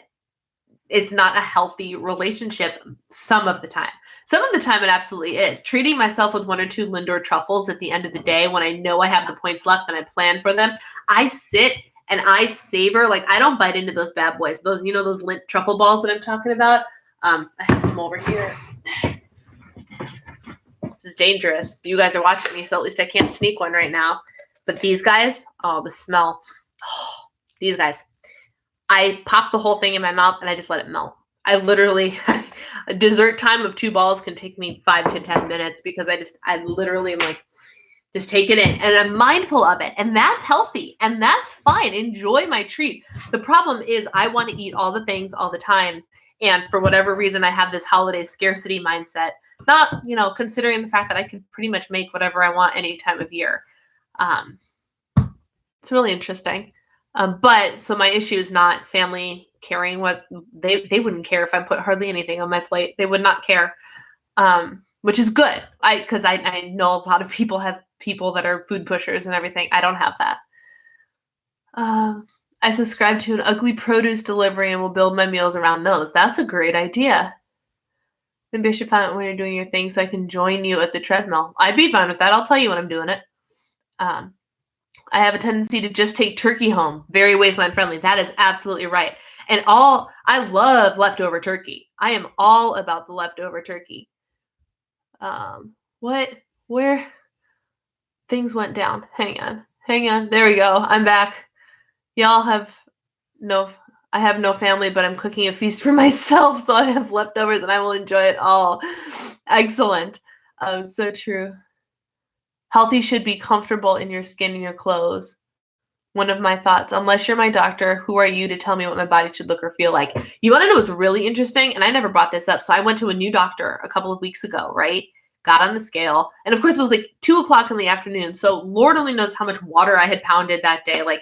a healthy relationship some of the time. Some of the time it absolutely is. Treating myself with 1 or 2 Lindor truffles at the end of the day when I know I have the points left and I plan for them, I sit and I savor. Like, I don't bite into those bad boys. Those, those Lindt truffle balls that I'm talking about. I have them over here. This is dangerous. You guys are watching me, so at least I can't sneak one right now. But these guys, oh, the smell. Oh, these guys. I pop the whole thing in my mouth and I just let it melt. I literally, a dessert time of 2 balls can take me 5 to 10 minutes because I literally am like, just take it in. And I'm mindful of it. And that's healthy. And that's fine. Enjoy my treat. The problem is I want to eat all the things all the time. And for whatever reason, I have this holiday scarcity mindset. Not, considering the fact that I can pretty much make whatever I want any time of year. It's really interesting. But so my issue is not family caring what they wouldn't care if I put hardly anything on my plate. They would not care, which is good. Because I know a lot of people have people that are food pushers and everything. I don't have that. I subscribe to an ugly produce delivery and will build my meals around those. That's a great idea. Maybe I should find out when you're doing your thing so I can join you at the treadmill. I'd be fine with that. I'll tell you when I'm doing it. I have a tendency to just take turkey home. Very waistline friendly. That is absolutely right. And I love leftover turkey. I am all about the leftover turkey. Where things went down. Hang on. There we go. I'm back. Y'all I have no family, but I'm cooking a feast for myself. So I have leftovers and I will enjoy it all. Excellent. So true. Healthy should be comfortable in your skin and your clothes. One of my thoughts, unless you're my doctor, who are you to tell me what my body should look or feel like? You want to know what's really interesting? And I never brought this up. So I went to a new doctor a couple of weeks ago, right? Got on the scale. And of course, it was like 2:00 in the afternoon. So Lord only knows how much water I had pounded that day. Like,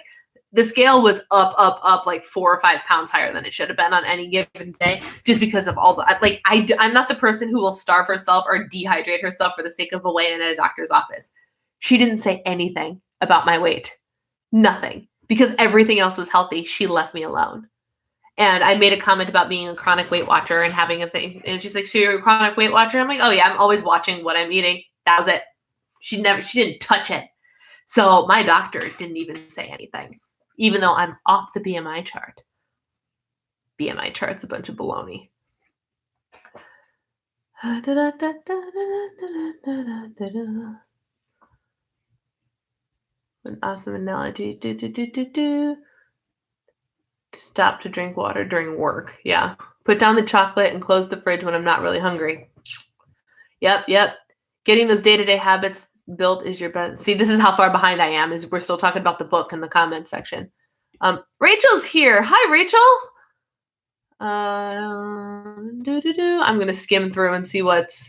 the scale was up like 4 or 5 pounds higher than it should have been on any given day, just because of all the, I'm not the person who will starve herself or dehydrate herself for the sake of a weigh-in at a doctor's office. She didn't say anything about my weight. Nothing. Because everything else was healthy. She left me alone. And I made a comment about being a chronic Weight Watcher and having a thing. And she's like, so you're a chronic Weight Watcher? I'm like, oh yeah, I'm always watching what I'm eating. That was it. She didn't touch it. So my doctor didn't even say anything, even though I'm off the BMI chart. BMI chart's a bunch of baloney. An awesome analogy. To stop to drink water during work. Yeah. Put down the chocolate and close the fridge when I'm not really hungry. Yep. Getting those day-to-day habits built is your best. See, this is how far behind I am, is we're still talking about the book in the comment section. Rachel's here. Hi, Rachel. I'm going to skim through and see what's...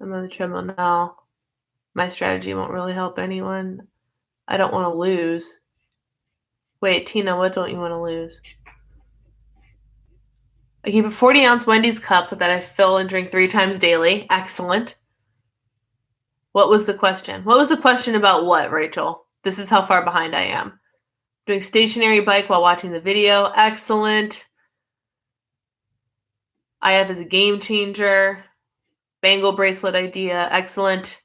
I'm on the treadmill now. My strategy won't really help anyone. I don't want to lose. Wait, Tina, what don't you want to lose? I keep a 40-ounce Wendy's cup that I fill and drink 3 times daily. Excellent. What was the question? What was the question about what, Rachel? This is how far behind I am. Doing stationary bike while watching the video. Excellent. IF is a game changer. Bangle bracelet idea. Excellent.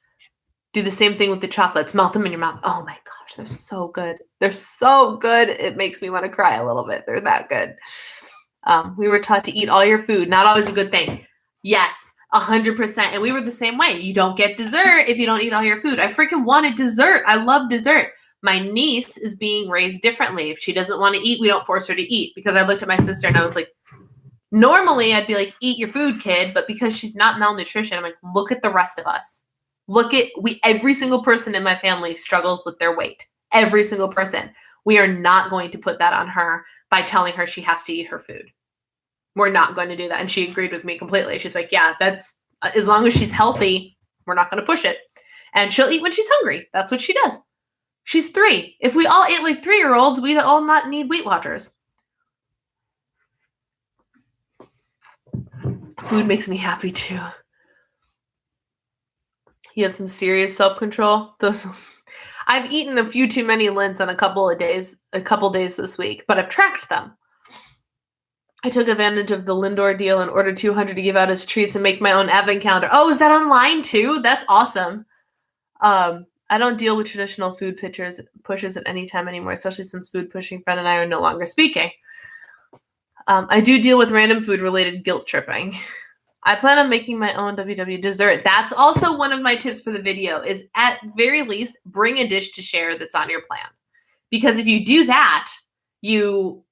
Do the same thing with the chocolates. Melt them in your mouth. Oh my gosh, gosh, they're so good. They're so good. It makes me want to cry a little bit. They're that good. We were taught to eat all your food. Not always a good thing. Yes, 100%. And we were the same way. You don't get dessert if you don't eat all your food. I freaking wanted dessert. I love dessert. My niece is being raised differently. If she doesn't want to eat, we don't force her to eat. Because I looked at my sister and I was like, normally I'd be like, eat your food, kid. But because she's not malnutrition, I'm like, look at the rest of us. Every single person in my family struggles with their weight. Every single person. We are not going to put that on her by telling her she has to eat her food. We're not going to do that. And she agreed with me completely. She's like, yeah, that's as long as she's healthy, we're not going to push it. And she'll eat when she's hungry. That's what she does. She's 3. If we all ate like 3-year-olds, we'd all not need Weight Watchers. Food makes me happy too. You have some serious self-control. I've eaten a few too many Lints on a couple days this week, but I've tracked them. I took advantage of the Lindor deal and ordered 200 to give out as treats and make my own advent calendar. Oh, is that online too? That's awesome. I don't deal with traditional food pushes at any time anymore, especially since food pushing friend and I are no longer speaking. I do deal with random food-related guilt tripping. I plan on making my own WW dessert. That's also one of my tips for the video is at very least, bring a dish to share that's on your plan. Because if you do that, you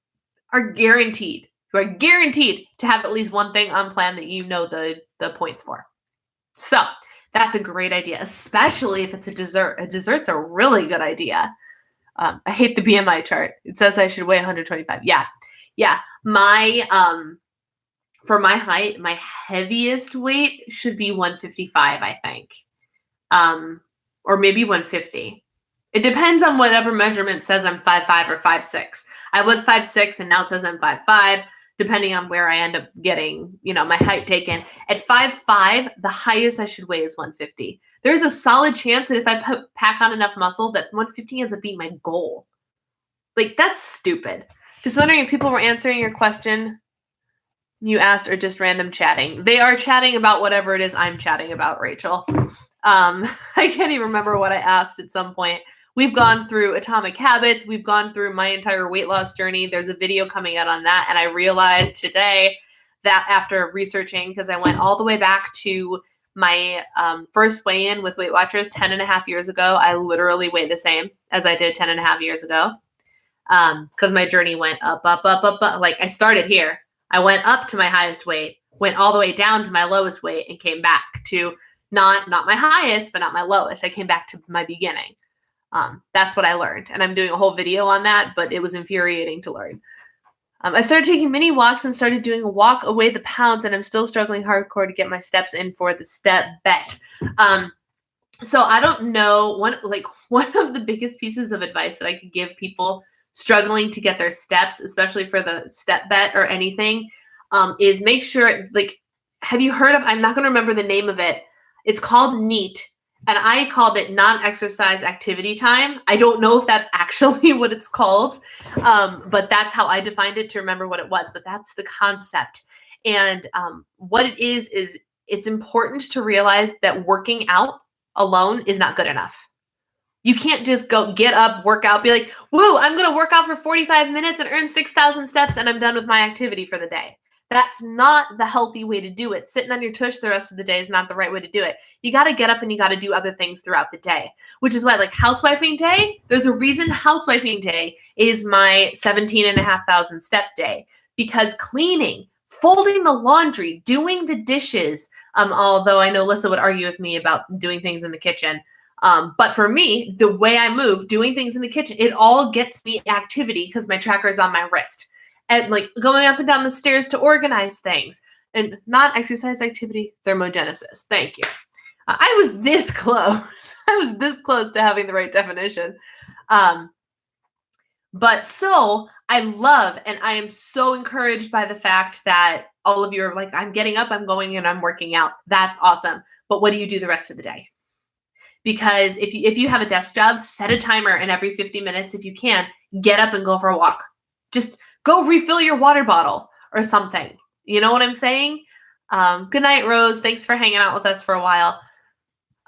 are guaranteed to have at least one thing on plan that you know the points for. So that's a great idea, especially if it's a dessert. A dessert's a really good idea. I hate the BMI chart. It says I should weigh 125. Yeah. For my height, my heaviest weight should be 155, I think. Or maybe 150. It depends on whatever measurement says I'm 5'5" or 5'6". I was 5'6" and now it says I'm 5'5", depending on where I end up getting, my height taken. At 5'5", the highest I should weigh is 150. There's a solid chance that if I pack on enough muscle that 150 ends up being my goal. Like, that's stupid. Just wondering if people were answering your question you asked or just random chatting. They are chatting about whatever it is I'm chatting about, Rachel. I can't even remember what I asked at some point. We've gone through Atomic Habits. We've gone through my entire weight loss journey. There's a video coming out on that. And I realized today that after researching, because I went all the way back to my first weigh-in with Weight Watchers 10 and a half years ago, I literally weigh the same as I did 10 and a half years ago. Because my journey went up. Like, I started here. I went up to my highest weight, went all the way down to my lowest weight, and came back to not my highest, but not my lowest. I came back to my beginning. That's what I learned. And I'm doing a whole video on that, but it was infuriating to learn. I started taking mini walks and started doing a walk away the pounds, and I'm still struggling hardcore to get my steps in for the step bet. So I don't know, one of the biggest pieces of advice that I could give people struggling to get their steps, especially for the step bet or anything, is make sure, have you heard of, I'm not going to remember the name of it. It's called NEAT, and I called it non-exercise activity time. I don't know if that's actually what it's called, but that's how I defined it to remember what it was, but that's the concept. And what it is it's important to realize that working out alone is not good enough. You can't just go get up, work out, be like, woo, I'm going to work out for 45 minutes and earn 6,000 steps and I'm done with my activity for the day. That's not the healthy way to do it. Sitting on your tush the rest of the day is not the right way to do it. You got to get up and you got to do other things throughout the day, which is why, like, housewifing day, there's a reason housewifing day is my 17,500 step day, because cleaning, folding the laundry, doing the dishes, although I know Lissa would argue with me about doing things in the kitchen. But for me, the way I move, doing things in the kitchen, it all gets me activity because my tracker is on my wrist. And like going up and down the stairs to organize things. And not exercise activity, thermogenesis. Thank you. I was this close. I was this close to having the right definition. But so I love, and I am so encouraged by the fact that all of you are like, I'm getting up, I'm going and I'm working out. That's awesome. But what do you do the rest of the day? Because if you have a desk job, set a timer, and every 50 minutes, if you can, get up and go for a walk. Just go refill your water bottle or something. You know what I'm saying? Good night, Rose. Thanks for hanging out with us for a while.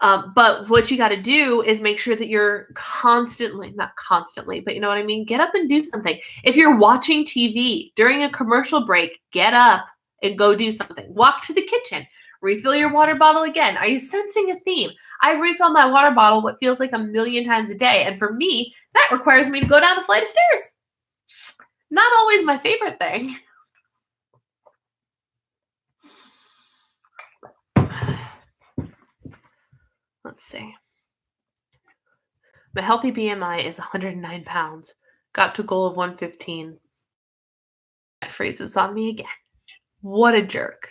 But what you got to do is make sure that you're not constantly, but you know what I mean? Get up and do something. If you're watching TV during a commercial break, get up and go do something. Walk to the kitchen. Refill your water bottle again. Are you sensing a theme? I refill my water bottle what feels like 1,000,000 times a day. And for me, that requires me to go down a flight of stairs. Not always my favorite thing. Let's see. My healthy BMI is 109 pounds. Got to goal of 115. That freezes on me again. What a jerk.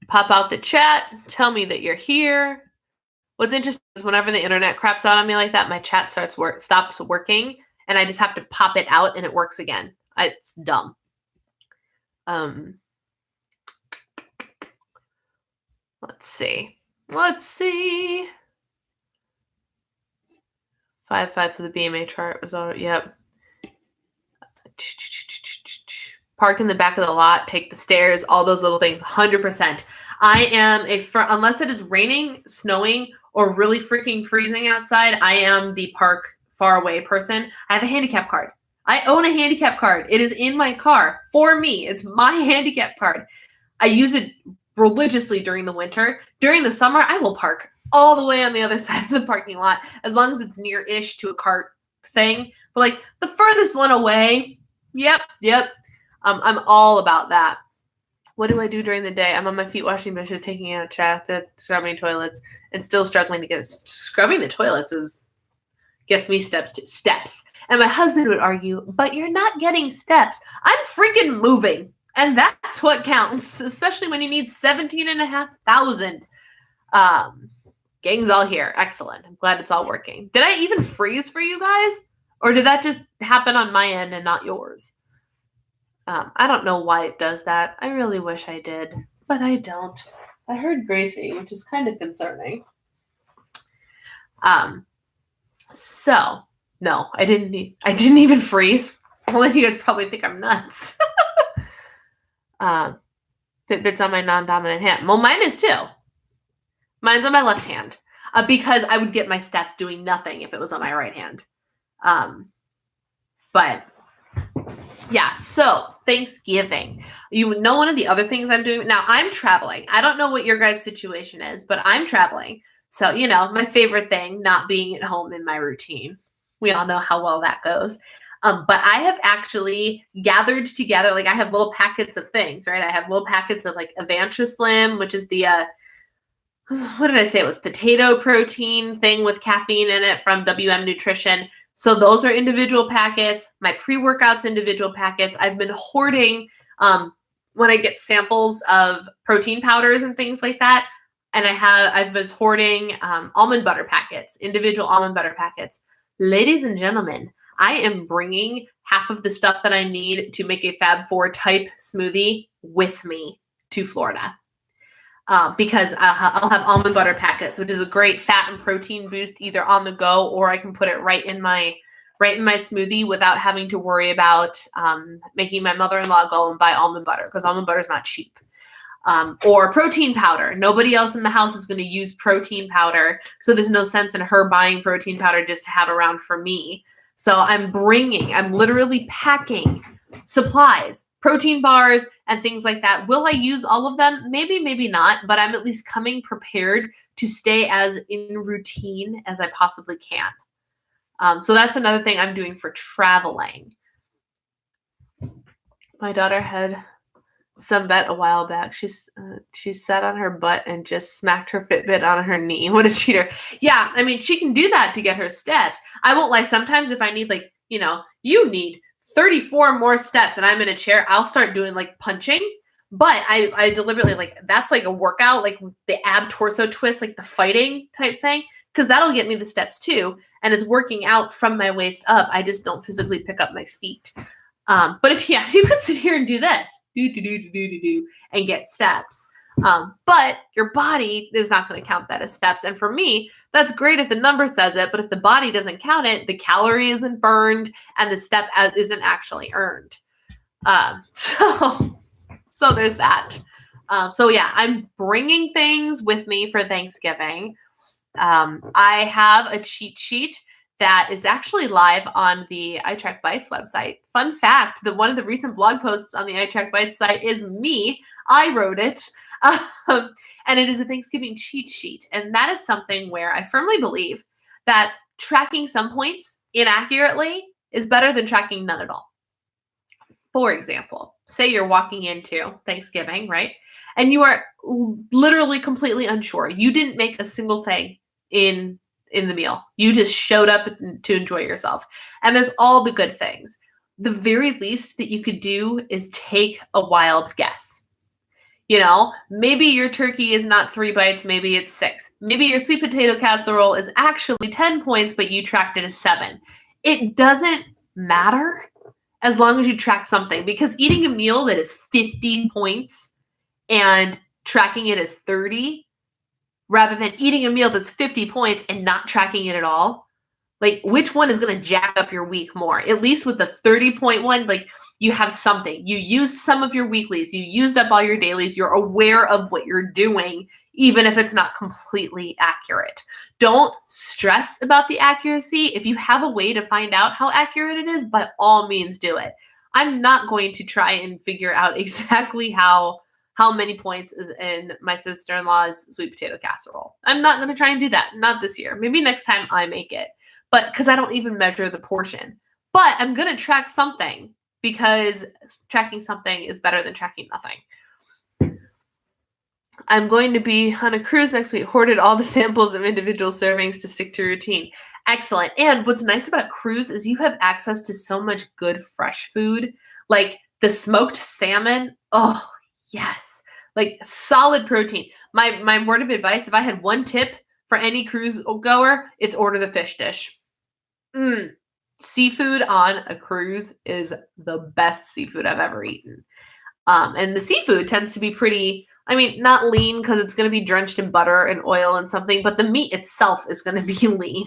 Pop out the chat. Tell me that you're here. What's interesting is whenever the internet craps out on me like that, my chat stops working, and I just have to pop it out, and it works again. It's dumb. Let's see. 5/5 of the BMA chart was all. Yep. Park in the back of the lot, take the stairs, all those little things, 100%. I am unless it is raining, snowing, or really freaking freezing outside, I am the park far away person. I have a handicap card. I own a handicap card. It is in my car for me. It's my handicap card. I use it religiously during the winter. During the summer, I will park all the way on the other side of the parking lot, as long as it's near-ish to a cart thing. But like the furthest one away, yep. I'm all about that. What do I do during the day? I'm on my feet washing dishes, taking out trash, scrubbing toilets, and still struggling to get scrubbing the toilets gets me steps. And my husband would argue, but you're not getting steps. I'm freaking moving. And that's what counts, especially when you need 17,500. Gang's all here. Excellent. I'm glad it's all working. Did I even freeze for you guys? Or did that just happen on my end and not yours? I don't know why it does that. I really wish I did, but I don't. I heard Gracie, which is kind of concerning. So no, I didn't even freeze. I'll let you guys probably think I'm nuts. Fitbit's on my non-dominant hand. Well, mine is too. Mine's on my left hand, because I would get my steps doing nothing if it was on my right hand. But yeah, so Thanksgiving. You know, one of the other things I'm doing now, I'm traveling. I don't know what your guys' situation is, but I'm traveling. So, you know, my favorite thing, not being at home in my routine. We all know how well that goes. But I have actually gathered together, like I have little packets of things, right? I have little packets of like Avantra Slim, which is the, what did I say? It was potato protein thing with caffeine in it from WM Nutrition. So those are individual packets. My pre-workouts, individual packets. I've been hoarding when I get samples of protein powders and things like that. And I was hoarding almond butter packets, individual almond butter packets. Ladies and gentlemen, I am bringing half of the stuff that I need to make a Fab 4 type smoothie with me to Florida. Because I'll have almond butter packets, which is a great fat and protein boost either on the go, or I can put it right in my smoothie without having to worry about making my mother-in-law go and buy almond butter, because almond butter is not cheap. Or protein powder. Nobody else in the house is going to use protein powder, so there's no sense in her buying protein powder just to have around for me. So I'm literally packing supplies, protein bars, and things like that. Will I use all of them? Maybe, maybe not, but I'm at least coming prepared to stay as in routine as I possibly can. So that's another thing I'm doing for traveling. My daughter had some bet a while back. She sat on her butt and just smacked her Fitbit on her knee. What a cheater. Yeah, I mean, she can do that to get her steps. I won't lie. Sometimes if I need, like, you need 34 more steps and I'm in a chair, I'll start doing like punching. But I deliberately, like, that's like a workout, like the ab torso twist, like the fighting type thing, because that'll get me the steps too. And it's working out from my waist up. I just don't physically pick up my feet. But if you could sit here and do this, and get steps. But your body is not going to count that as steps. And for me, that's great if the number says it, but if the body doesn't count it, the calorie isn't burned and the step isn't actually earned. So there's that. So yeah, I'm bringing things with me for Thanksgiving. I have a cheat sheet that is actually live on the iTrack Bites website. Fun fact, one of the recent blog posts on the iTrack Bites site is me. I wrote it. And it is a Thanksgiving cheat sheet. And that is something where I firmly believe that tracking some points inaccurately is better than tracking none at all. For example, say you're walking into Thanksgiving, right? And you are literally completely unsure. You didn't make a single thing in the meal. You just showed up to enjoy yourself. And there's all the good things. The very least that you could do is take a wild guess. You know, maybe your turkey is not 3 bites, maybe it's 6. Maybe your sweet potato casserole is actually 10 points, but you tracked it as 7. It doesn't matter as long as you track something, because eating a meal that is 50 points and tracking it as 30, rather than eating a meal that's 50 points and not tracking it at all, like, which one is going to jack up your week more? At least with the 30-point one, like, you have something. You used some of your weeklies. You used up all your dailies. You're aware of what you're doing, even if it's not completely accurate. Don't stress about the accuracy. If you have a way to find out how accurate it is, by all means do it. I'm not going to try and figure out exactly how many points is in my sister-in-law's sweet potato casserole. I'm not going to try and do that. Not this year. Maybe next time I make it. But because I don't even measure the portion. But I'm going to track something, because tracking something is better than tracking nothing. I'm going to be on a cruise next week. Hoarded all the samples of individual servings to stick to routine. Excellent. And what's nice about a cruise is you have access to so much good fresh food. Like the smoked salmon. Oh, yes. Like solid protein. My word of advice, if I had one tip for any cruise goer, it's order the fish dish. Seafood on a cruise is the best seafood I've ever eaten. And the seafood tends to be pretty, I mean, not lean because it's going to be drenched in butter and oil and something, but the meat itself is going to be lean.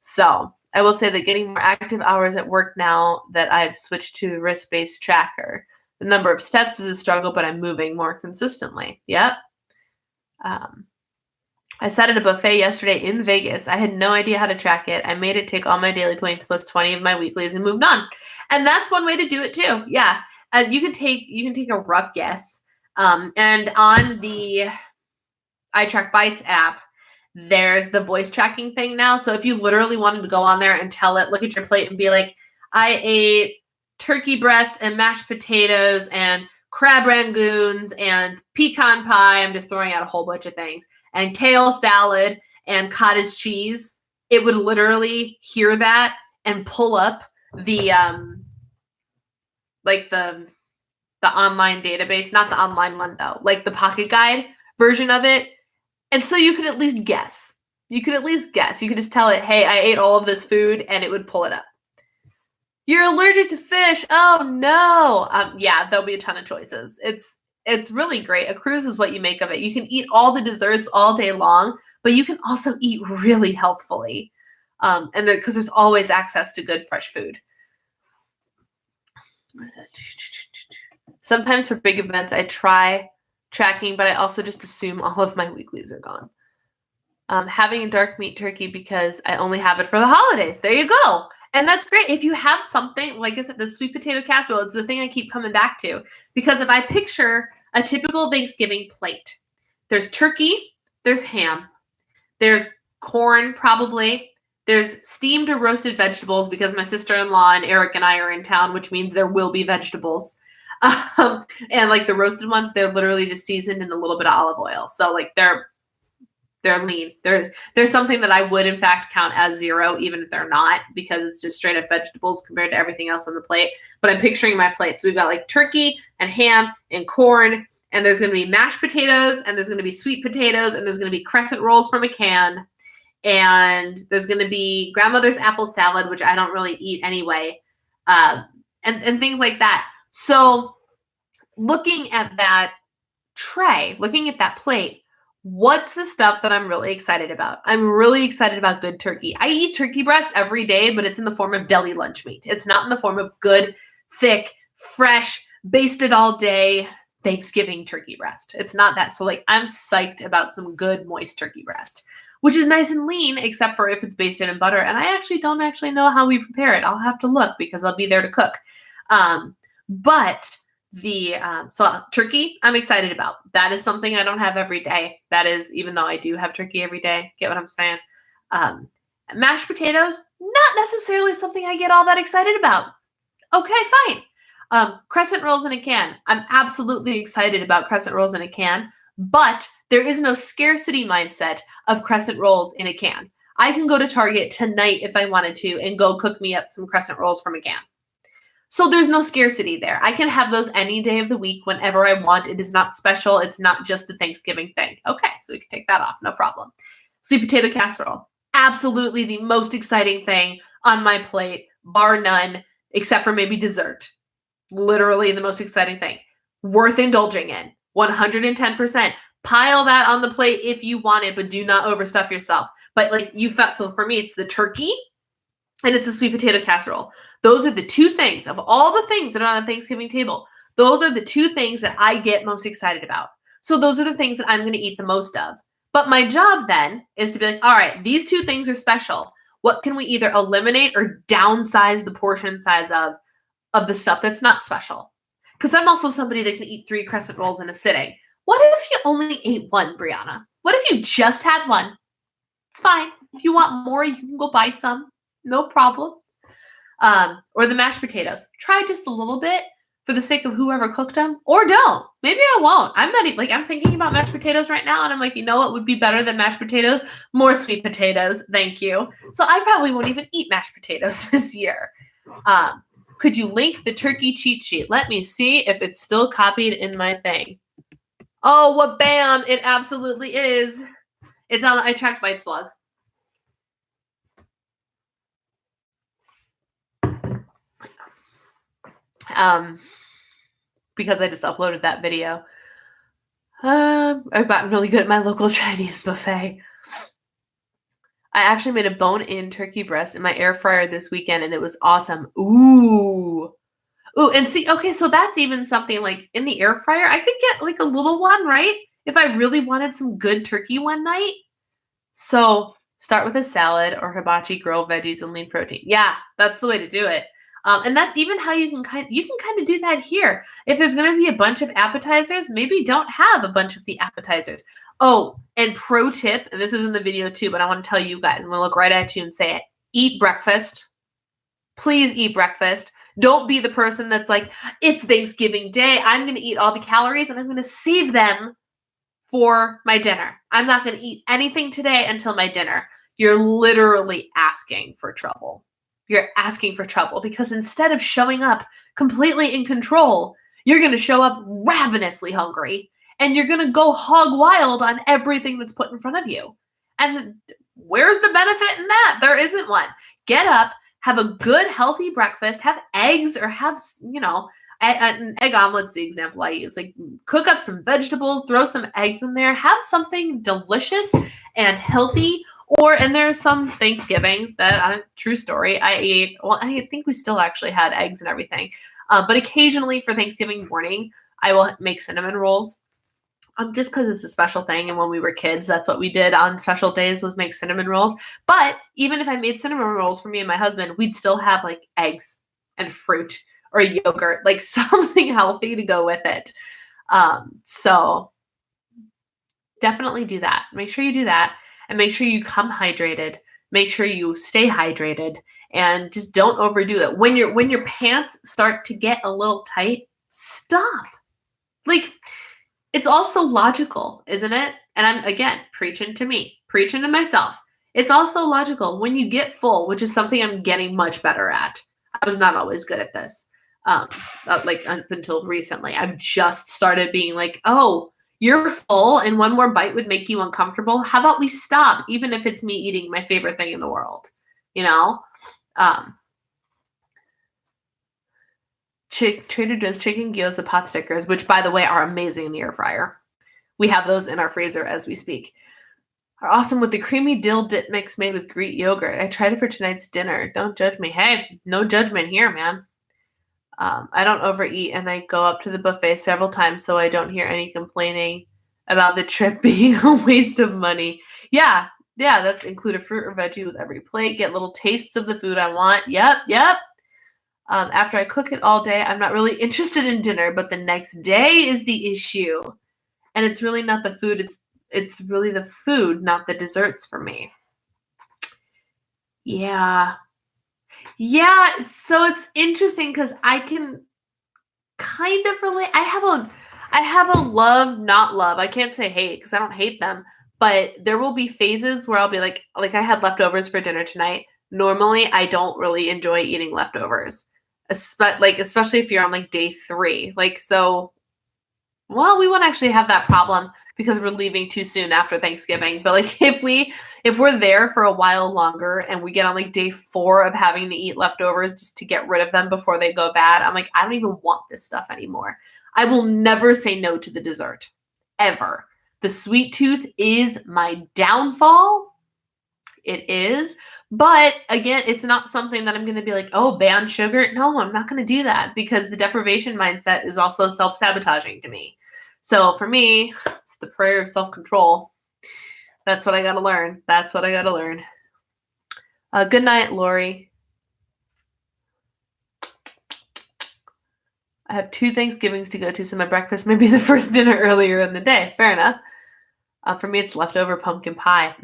So I will say that getting more active hours at work now that I've switched to wrist-based tracker. The number of steps is a struggle, but I'm moving more consistently. Yep. I sat at a buffet yesterday in Vegas. I had no idea how to track it. I made it take all my daily points plus 20 of my weeklies and moved on. And that's one way to do it too. Yeah. You can take a rough guess. And on the iTrack Bites app, there's the voice tracking thing now. So if you literally wanted to go on there and tell it, look at your plate and be like, I ate turkey breast and mashed potatoes and crab rangoons and pecan pie. I'm just throwing out a whole bunch of things. And kale salad and cottage cheese, it would literally hear that and pull up the the online database, not the online one though, like the pocket guide version of it. And so you could at least guess. You could just tell it, hey, I ate all of this food, and it would pull it up. You're allergic to fish. Oh no. Yeah, there'll be a ton of choices. It's really great. A cruise is what you make of it. You can eat all the desserts all day long, but you can also eat really healthfully. And because there's always access to good fresh food. Sometimes for big events, I try tracking, but I also just assume all of my weeklies are gone. Having a dark meat turkey because I only have it for the holidays. There you go. And that's great. If you have something, like I said, the sweet potato casserole, it's the thing I keep coming back to. Because if I picture a typical Thanksgiving plate, there's turkey, there's ham, there's corn probably, there's steamed or roasted vegetables because my sister-in-law and Eric and I are in town, which means there will be vegetables. And like the roasted ones, they're literally just seasoned in a little bit of olive oil. So like they're lean. There's something that I would in fact count as 0, even if they're not, because it's just straight up vegetables compared to everything else on the plate. But I'm picturing my plate. So we've got like turkey and ham and corn, and there's going to be mashed potatoes, and there's going to be sweet potatoes, and there's going to be crescent rolls from a can, and there's going to be grandmother's apple salad, which I don't really eat anyway, and things like that. So looking at that tray, looking at that plate, what's the stuff that I'm really excited about? I'm really excited about good turkey. I eat turkey breast every day, but it's in the form of deli lunch meat. It's not in the form of good, thick, fresh, basted all day Thanksgiving turkey breast. It's not that. So like I'm psyched about some good moist turkey breast. which is nice and lean, except for if it's basted in butter. And I actually don't know how we prepare it. I'll have to look because I'll be there to cook. But so turkey, I'm excited about. That is something I don't have every day. That is, even though I do have turkey every day. Get what I'm saying? Mashed potatoes, not necessarily something I get all that excited about. Okay, fine. Crescent rolls in a can. I'm absolutely excited about crescent rolls in a can, but there is no scarcity mindset of crescent rolls in a can. I can go to Target tonight if I wanted to and go cook me up some crescent rolls from a can. So there's no scarcity there. I can have those any day of the week whenever I want. It is not special. It's not just a Thanksgiving thing. Okay, so we can take that off. No problem. Sweet potato casserole. Absolutely the most exciting thing on my plate, bar none, except for maybe dessert. Literally the most exciting thing. Worth indulging in. 110%. Pile that on the plate if you want it, but do not overstuff yourself. But so for me, it's the turkey and it's the sweet potato casserole. Those are the two things of all the things that are on the Thanksgiving table. Those are the two things that I get most excited about. So those are the things that I'm going to eat the most of. But my job then is to be like, all right, these two things are special. What can we either eliminate or downsize the portion size of the stuff that's not special? Because I'm also somebody that can eat 3 crescent rolls in a sitting. What if you only ate one, Brianna? What if you just had one? It's fine. If you want more, you can go buy some. No problem. Or the mashed potatoes. Try just a little bit for the sake of whoever cooked them, or don't. Maybe I won't. I'm thinking about mashed potatoes right now, and I'm like, you know what would be better than mashed potatoes? More sweet potatoes. Thank you. So I probably won't even eat mashed potatoes this year. Could you link the turkey cheat sheet? Let me see if it's still copied in my thing. Oh, what bam! It absolutely is. It's on the I Track Bites blog. Because I just uploaded that video. I've gotten really good at my local Chinese buffet. I actually made a bone-in turkey breast in my air fryer this weekend, and it was awesome. Ooh, and see, okay, so that's even something like in the air fryer, I could get like a little one, right? If I really wanted some good turkey one night. So start with a salad or hibachi, grilled veggies, and lean protein. Yeah, that's the way to do it. And that's even how you can kind of do that here. If there's going to be a bunch of appetizers, maybe don't have a bunch of the appetizers. Oh, and pro tip, and this is in the video too, but I want to tell you guys, I'm going to look right at you and say it. Eat breakfast. Please eat breakfast. Don't be the person that's like, it's Thanksgiving Day. I'm going to eat all the calories and I'm going to save them for my dinner. I'm not going to eat anything today until my dinner. You're literally asking for trouble. You're asking for trouble because instead of showing up completely in control, you're going to show up ravenously hungry and you're going to go hog wild on everything that's put in front of you. And where's the benefit in that? There isn't one. Get up, have a good, healthy breakfast, have eggs or have, an egg omelet's the example I use. Like, cook up some vegetables, throw some eggs in there, have something delicious and healthy. And there's some Thanksgivings that, true story, I ate. Well, I think we still actually had eggs and everything. But occasionally for Thanksgiving morning, I will make cinnamon rolls. Just because it's a special thing. And when we were kids, that's what we did on special days was make cinnamon rolls. But even if I made cinnamon rolls for me and my husband, we'd still have like eggs and fruit or yogurt, like something healthy to go with it. So definitely do that. Make sure you do that. And make sure you come hydrated. Make sure you stay hydrated and just don't overdo it. When your pants start to get a little tight, stop. Like, it's also logical, isn't it? And I'm, again, preaching to me, preaching to myself. It's also logical when you get full, which is something I'm getting much better at. I was not always good at this, like up until recently. I've just started being like, oh, you're full and one more bite would make you uncomfortable. How about we stop, even if it's me eating my favorite thing in the world, Trader Joe's chicken gyoza pot stickers, which, by the way, are amazing in the air fryer. We have those in our freezer as we speak. Are awesome with the creamy dill dip mix made with Greek yogurt. I tried it for tonight's dinner. Don't judge me. Hey, no judgment here, man. I don't overeat, and I go up to the buffet several times, so I don't hear any complaining about the trip being a waste of money. Yeah, Yeah, that's include a fruit or veggie with every plate. Get little tastes of the food I want. Yep, yep. After I cook it all day, I'm not really interested in dinner, but the next day is the issue. And it's really not the food, it's really the food, not the desserts for me. Yeah. Yeah, so it's interesting because I can kind of relate. I have a love, not love. I can't say hate because I don't hate them, but there will be phases where I'll be like I had leftovers for dinner tonight. Normally, I don't really enjoy eating leftovers, especially if you're on like day 3. Like so, well, we won't actually have that problem because we're leaving too soon after Thanksgiving. But like if we're there for a while longer and we get on like day 4 of having to eat leftovers just to get rid of them before they go bad, I'm like, I don't even want this stuff anymore. I will never say no to the dessert. Ever. The sweet tooth is my downfall. It is. But again, it's not something that I'm going to be like, oh, ban sugar. No, I'm not going to do that because the deprivation mindset is also self-sabotaging to me. So for me, it's the prayer of self-control. That's what I got to learn. That's what I got to learn. Good night, Lori. I have 2 Thanksgivings to go to, so my breakfast may be the first dinner earlier in the day. Fair enough. For me, it's leftover pumpkin pie.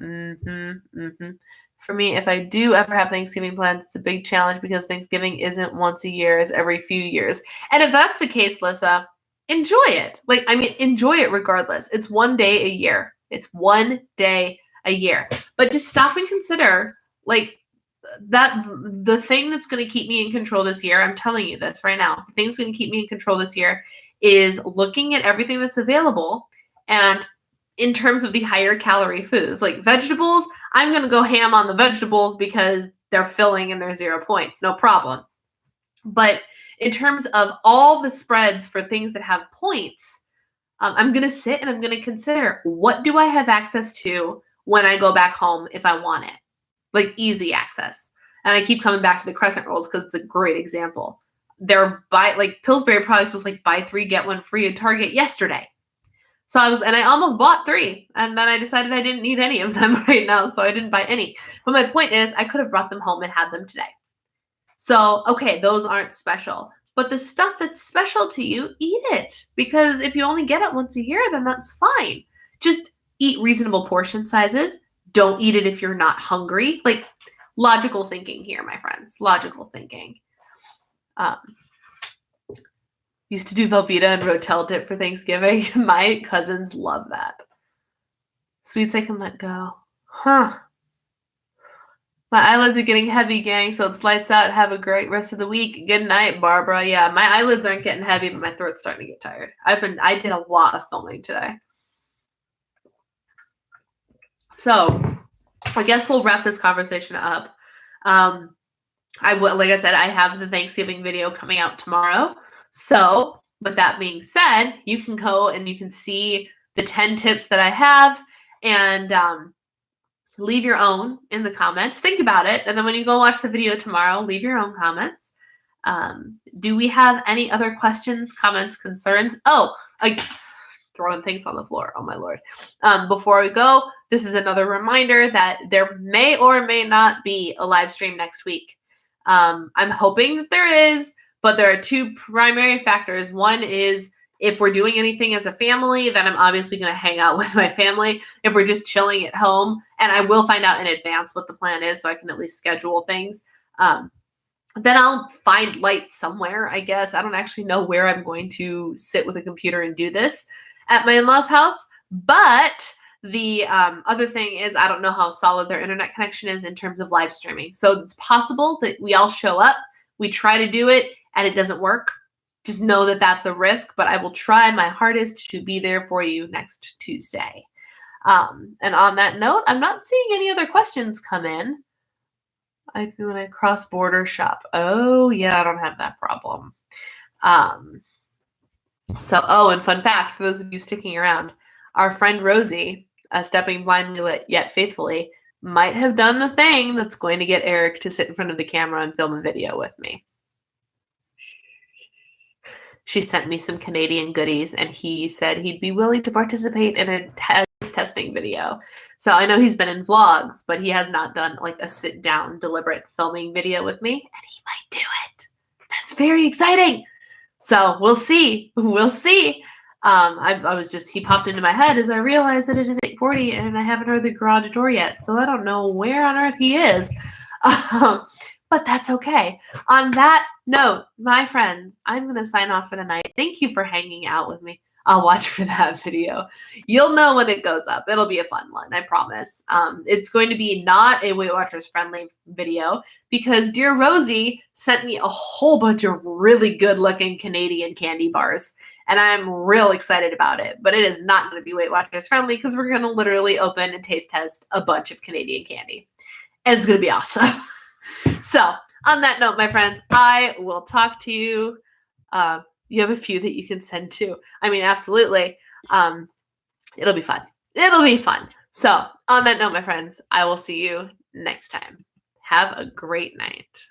For me, if I do ever have Thanksgiving plans, it's a big challenge because Thanksgiving isn't once a year, it's every few years. And if that's the case, Lissa, enjoy it. Enjoy it regardless. It's one day a year. It's one day a year. But just stop and consider, that the thing that's going to keep me in control this year, I'm telling you this right now, the thing that's going to keep me in control this year is looking at everything that's available and in terms of the higher calorie foods, like vegetables, I'm going to go ham on the vegetables because they're filling and they're 0 points. No problem. But in terms of all the spreads for things that have points, I'm going to sit and I'm going to consider, what do I have access to when I go back home if I want it? Like easy access. And I keep coming back to the crescent rolls because it's a great example. Pillsbury products was like buy 3, get 1 free at Target yesterday. So I almost bought 3, and then I decided I didn't need any of them right now, so I didn't buy any. But my point is, I could have brought them home and had them today. So, okay, those aren't special. But the stuff that's special to you, eat it. Because if you only get it once a year, then that's fine. Just eat reasonable portion sizes. Don't eat it if you're not hungry. Like, logical thinking here, my friends. Logical thinking. Used to do Velveeta and Rotel dip for Thanksgiving. My cousins love that. Sweets I can let go. Huh. My eyelids are getting heavy, gang, so it's lights out. Have a great rest of the week. Good night, Barbara. Yeah, my eyelids aren't getting heavy, but my throat's starting to get tired. I did a lot of filming today. So, I guess we'll wrap this conversation up. Like I said, I have the Thanksgiving video coming out tomorrow. So with that being said, you can go and you can see the 10 tips that I have and leave your own in the comments. Think about it. And then when you go watch the video tomorrow, leave your own comments. Do we have any other questions, comments, concerns? Oh, like throwing things on the floor. Oh my Lord. Before we go, this is another reminder that there may or may not be a live stream next week. I'm hoping that there is, but there are 2 primary factors. One is if we're doing anything as a family, then I'm obviously going to hang out with my family. If we're just chilling at home, and I will find out in advance what the plan is so I can at least schedule things. Then I'll find light somewhere, I guess. I don't actually know where I'm going to sit with a computer and do this at my in-laws' house. But the other thing is I don't know how solid their internet connection is in terms of live streaming. So it's possible that we all show up, we try to do it, and it doesn't work. Just know that that's a risk, but I will try my hardest to be there for you next Tuesday. And on that note, I'm not seeing any other questions come in. I do when I cross-border shop. Oh, yeah, I don't have that problem. And fun fact, for those of you sticking around, our friend Rosie, stepping blindly yet faithfully, might have done the thing that's going to get Eric to sit in front of the camera and film a video with me. She sent me some Canadian goodies, and he said he'd be willing to participate in a testing video. So I know he's been in vlogs, but he has not done like a sit down deliberate filming video with me, and he might do it. That's very exciting. So we'll see. We'll see. He popped into my head as I realized that it is 8:40 and I haven't heard the garage door yet. So I don't know where on earth he is. But that's okay. On that note, my friends, I'm going to sign off for the night. Thank you for hanging out with me. I'll watch for that video. You'll know when it goes up. It'll be a fun one, I promise. It's going to be not a Weight Watchers friendly video because dear Rosie sent me a whole bunch of really good looking Canadian candy bars. And I'm real excited about it. But it is not going to be Weight Watchers friendly because we're going to literally open and taste test a bunch of Canadian candy. And it's going to be awesome. So on that note, my friends, I will talk to you. You have a few that you can send too. I mean, absolutely. It'll be fun. It'll be fun. So on that note, my friends, I will see you next time. Have a great night.